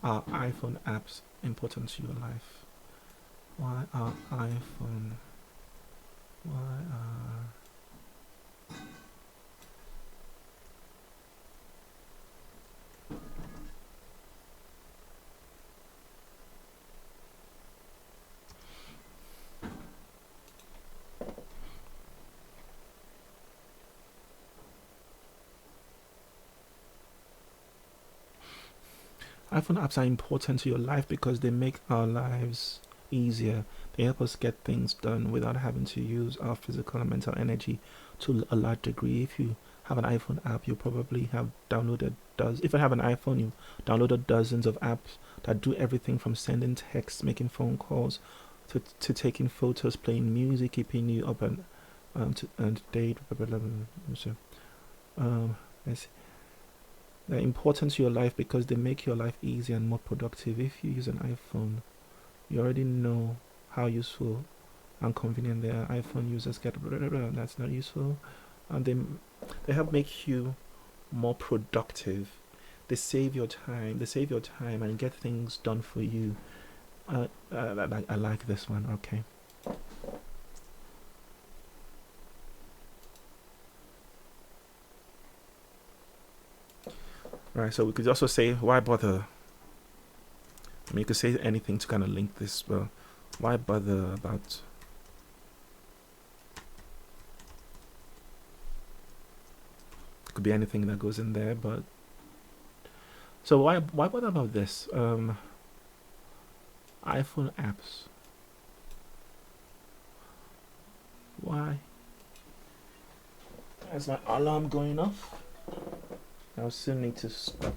are iPhone apps important to your life? Why are iPhone apps are important to your life because they make our lives easier. It helps us get things done without having to use our physical and mental energy to a large degree. If you have an iPhone app, you probably have downloaded if you have an iPhone, you downloaded dozens of apps that do everything from sending texts, making phone calls, to taking photos, playing music, keeping you up and date. So, let's see. They're important to your life because they make your life easier and more productive. If you use an iPhone, you already know how useful and convenient they are. iPhone users get that's not useful, and they help make you more productive. They save your time. They save your time and get things done for you. I like this one. Okay. Right. So we could also say, why bother? I mean, you could say anything to kind of link this. Well, why bother about? It could be anything that goes in there, but so why bother about this? iPhone apps. Why? Is my alarm going off? I'll soon need to stop.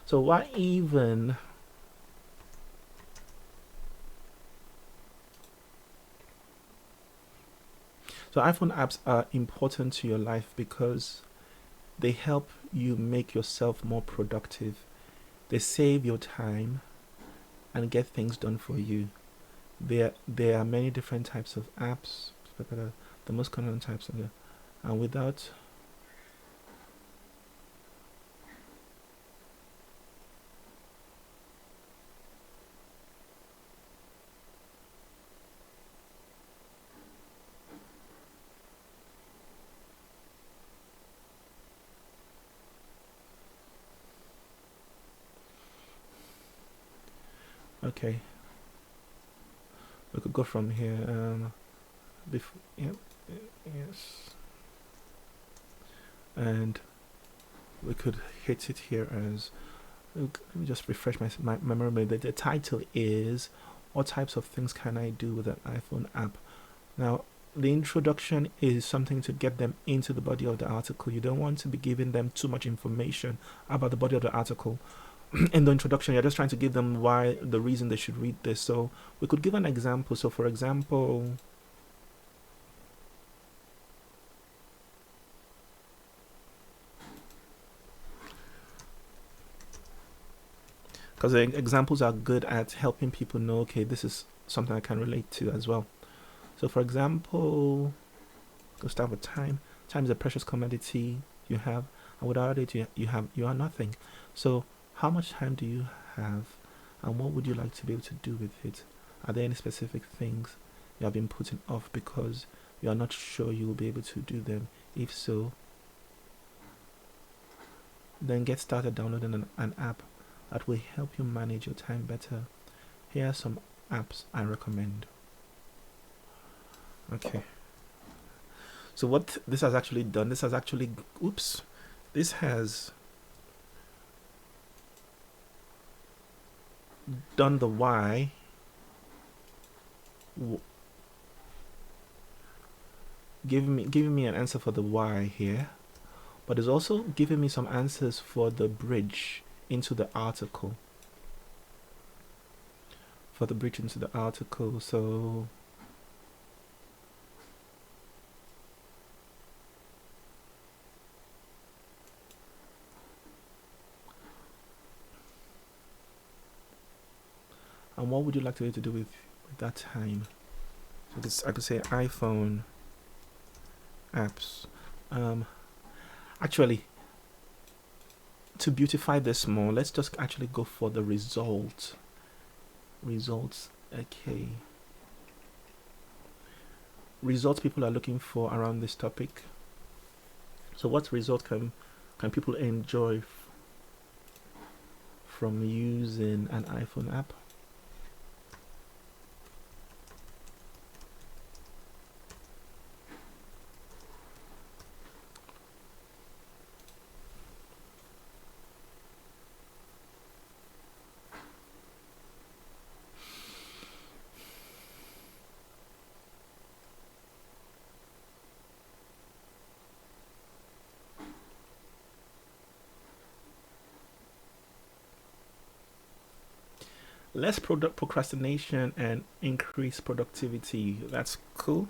So why even? So iPhone apps are important to your life because they help you make yourself more productive. They save your time and get things done for you. There are many different types of apps. The most common types of them. And without okay, we could go from here. Before, yep, yes, and we could hit it here as. Let me just refresh my memory. The title is, "What types of things can I do with an iPhone app?" Now, the introduction is something to get them into the body of the article. You don't want to be giving them too much information about the body of the article. In the introduction, you're just trying to give them the reason they should read this. So we could give an example. So for example, because the examples are good at helping people know, okay, this is something I can relate to as well. So for example, let's start with time. Time is a precious commodity you have, and without it, you are nothing. So how much time do you have, and what would you like to be able to do with it? Are there any specific things you have been putting off because you are not sure you will be able to do them? If so, then get started downloading an app that will help you manage your time better. Here are some apps I recommend. Okay. So what this has actually done, this has done the why, giving me an answer for the why here, but it's also giving me some answers for the bridge into the article. So and what would you like to be able to do with that time? So I could say iPhone apps. Actually, to beautify this more, let's just actually go for the results. Okay. Results people are looking for around this topic. So what result can people enjoy from using an iPhone app? less procrastination and increased productivity. That's cool.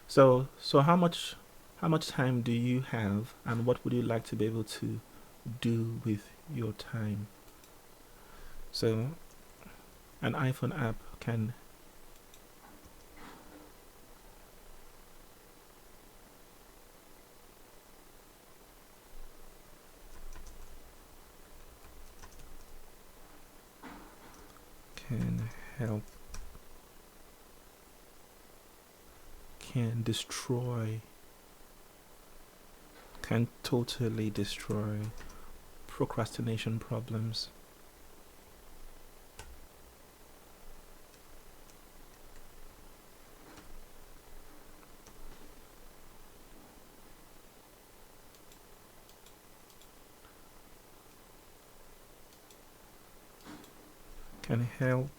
So how much time do you have, and what would you like to be able to do with your time? So an iPhone app can help, can destroy, can totally destroy procrastination problems. Can help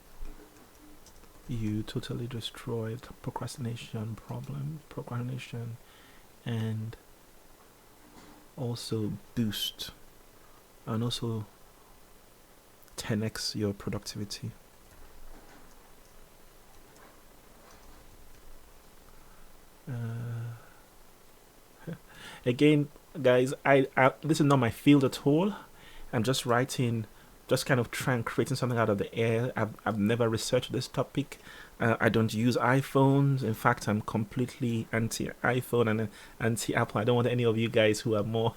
you totally destroy the procrastination, and also boost, and also 10x your productivity. Again, guys, I this is not my field at all. I'm just writing, just kind of trying creating something out of the air. I've never researched this topic. I don't use iPhones. In fact, I'm completely anti iPhone and anti Apple. I don't want any of you guys who are more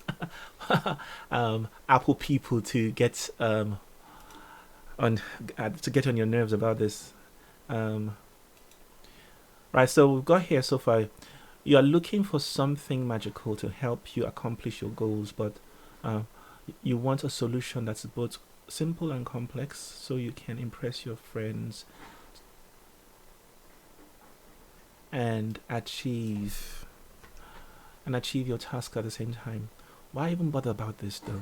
Apple people to get on to get on your nerves about this. Right, so we've got here so far. You are looking for something magical to help you accomplish your goals, but uh, you want a solution that's both simple and complex, so you can impress your friends and achieve your task at the same time. Why even bother about this though?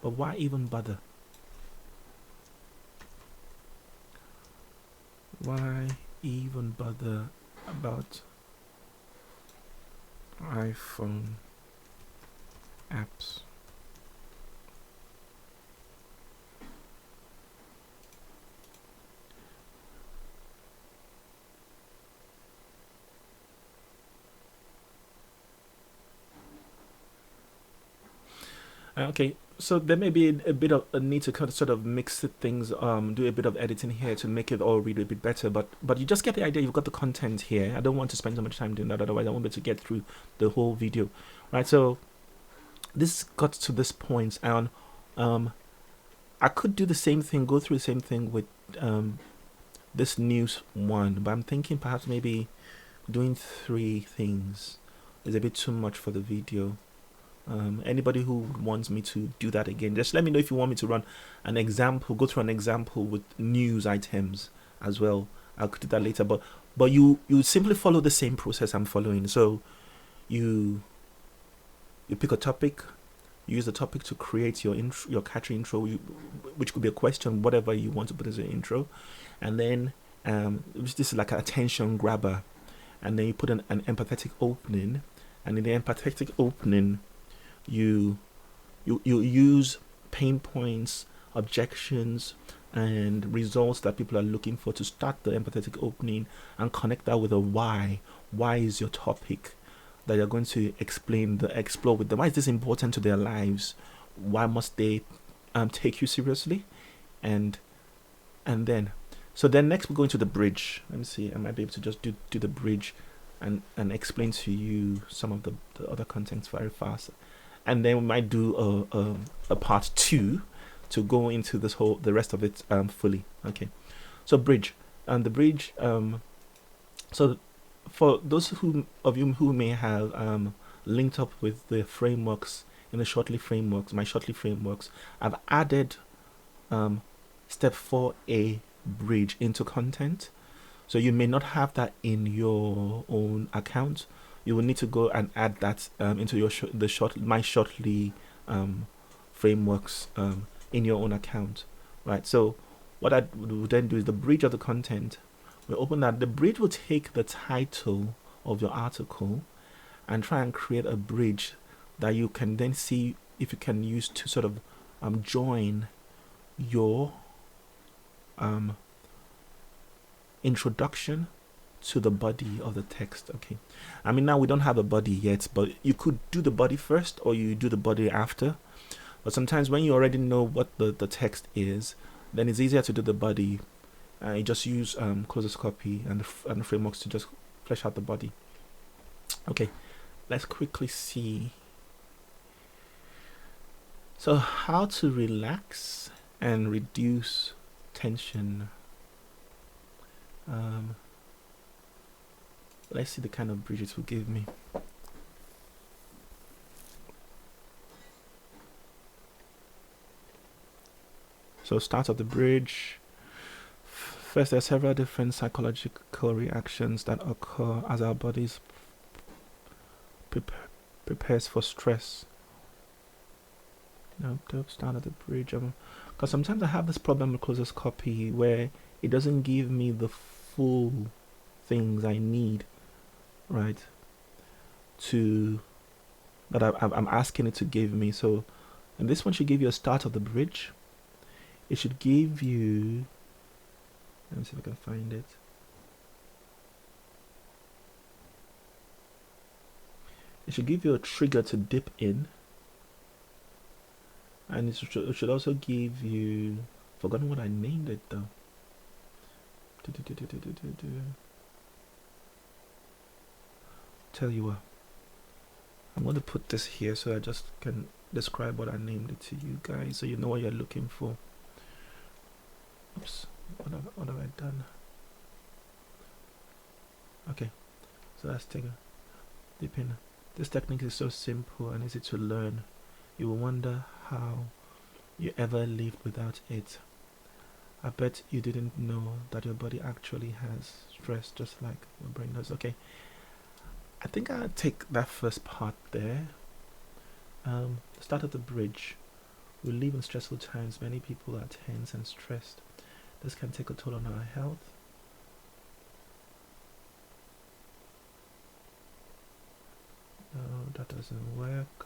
But why even bother? Why even bother about iPhone apps? Okay, so there may be a bit of a need to kind of sort of mix things, do a bit of editing here to make it all read a bit better. But you just get the idea. You've got the content here. I don't want to spend so much time doing that, otherwise I won't be able to get through the whole video, right? So this got to this point, and I could do the same thing, go through the same thing with this news one, but I'm thinking perhaps maybe doing 3 things is a bit too much for the video. Anybody who wants me to do that again, just let me know if you want me to run an example, go through an example with news items as well. I could do that later, but you simply follow the same process I'm following. So you pick a topic, you use the topic to create your intro, your catchy intro, which could be a question, whatever you want to put as an intro, and then this is like an attention grabber, and then you put an empathetic opening, and in the empathetic opening you use pain points, objections, and results that people are looking for to start the empathetic opening, and connect that with a why. Why is your topic that you're going to explore with them? Why is this important to their lives? Why must they take you seriously? And then, so then next we're going to the bridge. Let me see, I might be able to just do the bridge and explain to you some of the other contents very fast. And then we might do a part 2 to go into the rest of it fully. Okay, so bridge, and the bridge. So for those of you who may have linked up with the frameworks in the Shortly frameworks, my Shortly frameworks, I've added step 4a bridge into content. So you may not have that in your own account. You will need to go and add that into your my Shortly frameworks in your own account, right? So what I would then do is the bridge of the content. We open that. The bridge will take the title of your article and try and create a bridge that you can then see if you can use to sort of join your introduction to the body of the text. Okay, I mean, now we don't have a body yet, but you could do the body first or you do the body after. But sometimes when you already know what the text is, then it's easier to do the body. You just use closest copy and the frameworks to just flesh out the body. Okay, let's quickly see. So how to relax and reduce tension. Let's see the kind of bridge it will give me. So start of the bridge. First, there are several different psychological reactions that occur as our bodies prepares for stress. No, don't start at the bridge. Because sometimes I have this problem with closest copy where it doesn't give me the full things I need, right? That I'm asking it to give me. So, and this one should give you a start of the bridge. It should give you. Let me see if I can find it. It should give you a trigger to dip in. And it should also give you. Forgotten what I named it though. Tell you what. I'm going to put this here so I just can describe what I named it to you guys so you know what you're looking for. Oops. What have I done? Okay. So let's take a dip in. This technique is so simple and easy to learn. You will wonder how you ever lived without it. I bet you didn't know that your body actually has stress just like your brain does. Okay. I think I'll take that first part there. The start of the bridge. We live in stressful times. Many people are tense and stressed. This can take a toll on our health. No, that doesn't work.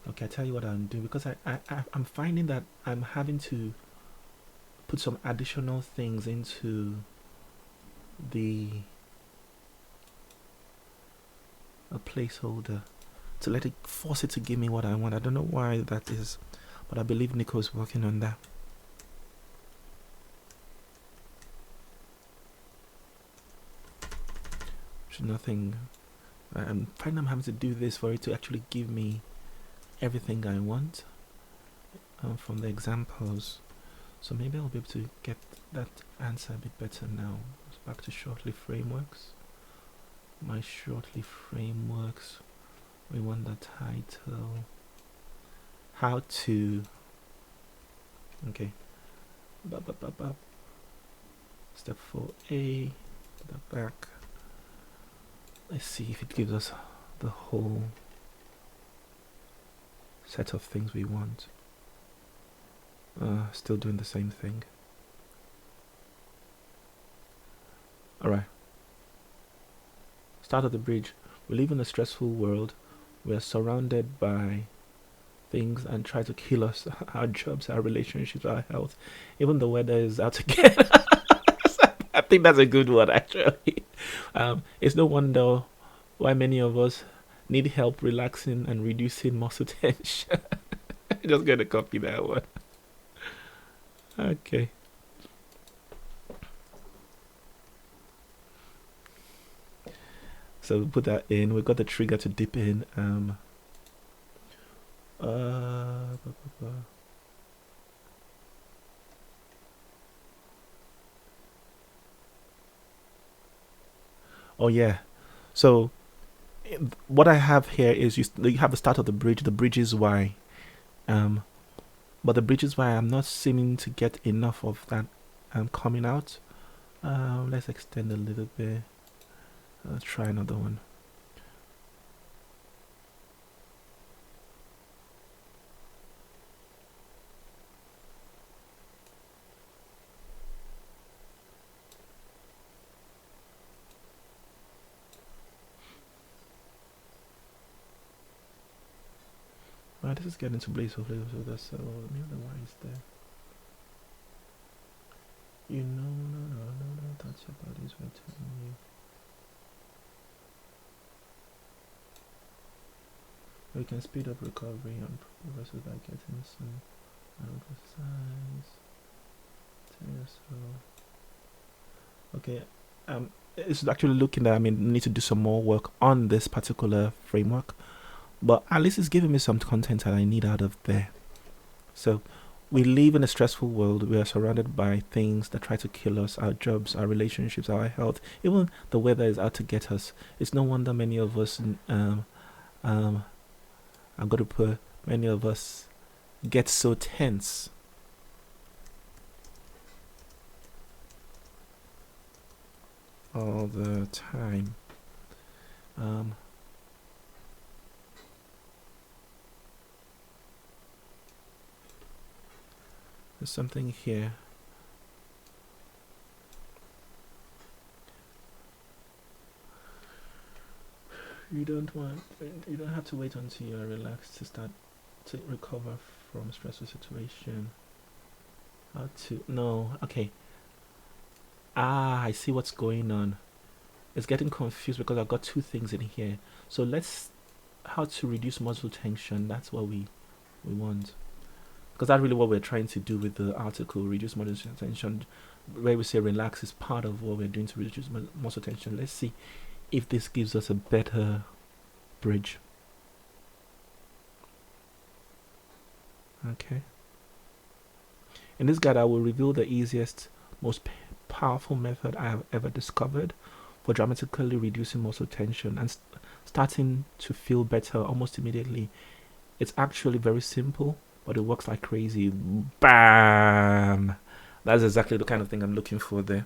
Okay, I tell you what I'm doing because I'm finding that I'm having to put some additional things into a placeholder to let it force it to give me what I want. I don't know why that is, but I believe Nico's working on that. Nothing. I'm finding I'm having to do this for it to actually give me everything I want from the examples. So maybe I'll be able to get that answer a bit better now. It's back to shortly frameworks. My shortly frameworks. We want the title. How to. Okay. Step 4A. The back. Let's see if it gives us the whole set of things we want. Still doing the same thing. Alright. Start of the bridge. We live in a stressful world. We are surrounded by things and try to kill us. Our jobs, our relationships, our health. Even the weather is out again. I think that's a good one, actually. It's no wonder why many of us need help relaxing and reducing muscle tension. Just gonna copy that one. Okay. So we put that in. We've got the trigger to dip in. Oh yeah. So what I have here is you have the start of the bridge. The bridge is why. But the bridge is why I'm not seeming to get enough of that coming out. Let's extend a little bit. Let's try another one. This just get into place of flavor. So that's maybe why is there. You know, no, that's your body's way telling you. We can speed up recovery on progresses by getting some exercise. Okay, it's actually looking that I need to do some more work on this particular framework, but at least it's giving me some content that I need out of there. So we live in a stressful world. We are surrounded by things that try to kill us, our jobs, our relationships, our health. Even the weather is out to get us. It's no wonder many of us I've got to put many of us get so tense. All the time. There's something here. You don't have to wait until you're relaxed to start to recover from a stressful situation. Okay. I see what's going on. It's getting confused because I've got two things in here. So how to reduce muscle tension. That's what we want. Because that's really what we're trying to do with the article, reduce muscle tension. Where we say relax is part of what we're doing to reduce muscle tension. Let's see if this gives us a better bridge. Okay. In this guide, I will reveal the easiest, most powerful method I have ever discovered for dramatically reducing muscle tension and starting to feel better almost immediately. It's actually very simple, but it works like crazy. Bam! That's exactly the kind of thing I'm looking for there.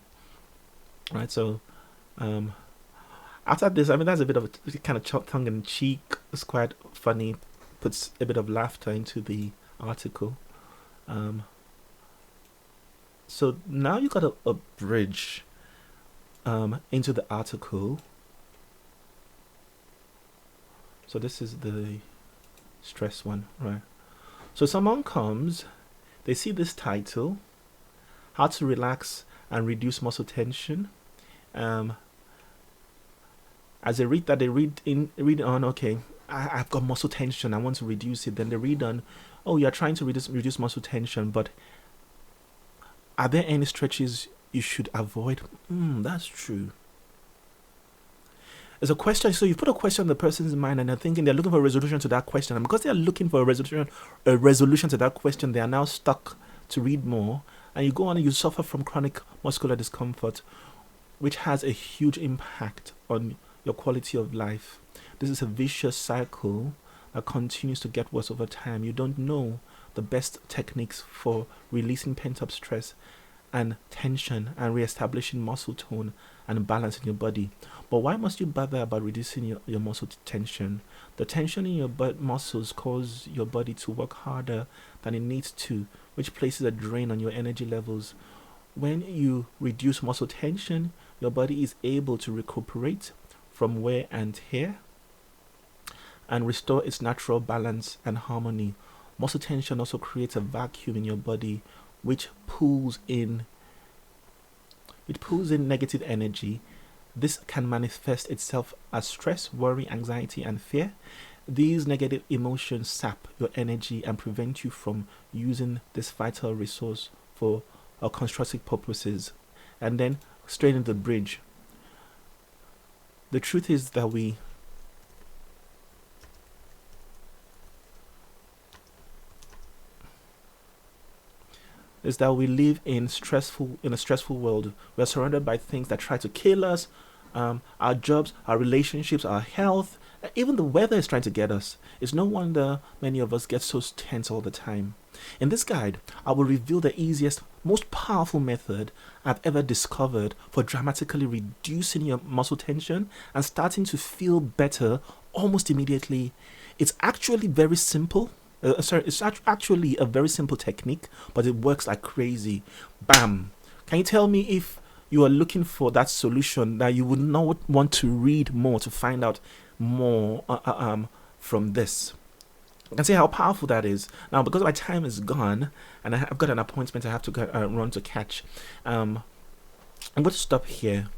Right, so after this, that's a bit of a kind of tongue-in-cheek. It's quite funny. Puts a bit of laughter into the article. So now you got a bridge into the article. So this is the stress one, right? So someone comes, they see this title, how to relax and reduce muscle tension. As they read that, they read on, okay, I've got muscle tension, I want to reduce it. Then they read on, oh, you're trying to reduce muscle tension, but are there any stretches you should avoid? That's true. There's a question, so you put a question in the person's mind and they're thinking they're looking for a resolution to that question. And because they're looking for a resolution to that question, they are now stuck to read more. And you go on and you suffer from chronic muscular discomfort, which has a huge impact on your quality of life. This is a vicious cycle that continues to get worse over time. You don't know the best techniques for releasing pent-up stress and tension and re-establishing muscle tone and balance in your body. But why must you bother about reducing your muscle tension? The tension in your muscles cause your body to work harder than it needs to, which places a drain on your energy levels. When you reduce muscle tension, your body is able to recuperate from wear and tear and restore its natural balance and harmony. Muscle tension also creates a vacuum in your body which pulls in negative energy. This can manifest itself as stress, worry, anxiety, and fear. These negative emotions sap your energy and prevent you from using this vital resource for constructive purposes. And then straight into the bridge. The truth is that we live in a stressful world. We are surrounded by things that try to kill us, our jobs, our relationships, our health, even the weather is trying to get us. It's no wonder many of us get so tense all the time. In this guide, I will reveal the easiest, most powerful method I've ever discovered for dramatically reducing your muscle tension and starting to feel better almost immediately. It's actually very simple. It's actually a very simple technique, but it works like crazy. Bam! Can you tell me if you are looking for that solution that you would not want to read more to find out more from this? You can see how powerful that is. Now, because my time is gone and I've got an appointment I have to run to catch, I'm going to stop here.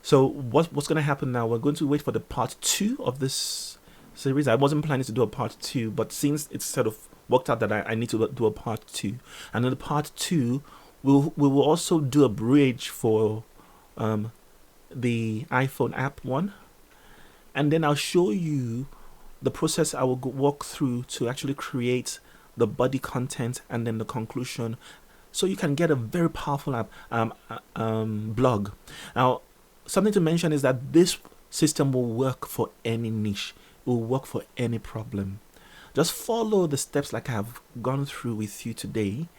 So what's going to happen now? We're going to wait for the part 2 of this series. I wasn't planning to do a part 2, but since it's sort of worked out that I need to do a part 2, and in the part 2, we will also do a bridge for the iPhone app one, and then I'll show you the process I will walk through to actually create the body content and then the conclusion, so you can get a very powerful app blog. Now, something to mention is that this system will work for any niche. It will work for any problem. Just follow the steps like I have gone through with you today,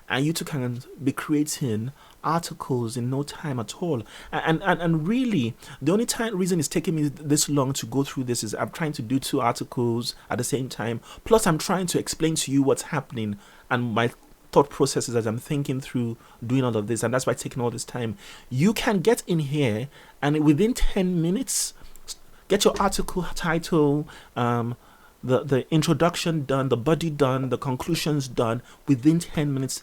and you too can be creating articles in no time at all. And really, the only reason it's taking me this long to go through this is I'm trying to do 2 articles at the same time. Plus, I'm trying to explain to you what's happening and my thought processes as I'm thinking through doing all of this, and that's why it's taking all this time. You can get in here and within 10 minutes get your article title, the introduction done, the body done, the conclusions done within 10 minutes,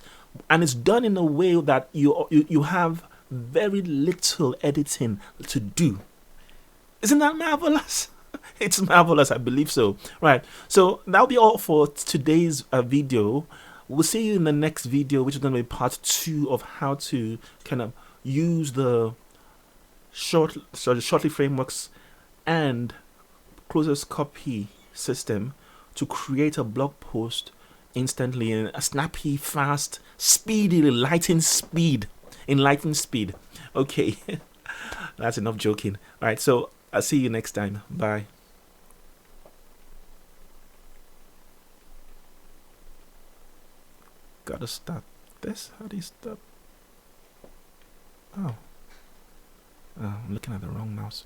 and it's done in a way that you have very little editing to do. Isn't that marvelous? It's marvelous, I believe so. Right, so that'll be all for today's video. We'll see you in the next video, which is going to be part 2 of how to kind of use the shortly frameworks and closest copy system to create a blog post instantly in a snappy, fast, speedy, enlightened speed. Okay, that's enough joking. All right, so I'll see you next time. Bye. Gotta stop this. How do you stop? Oh, I'm looking at the wrong mouse.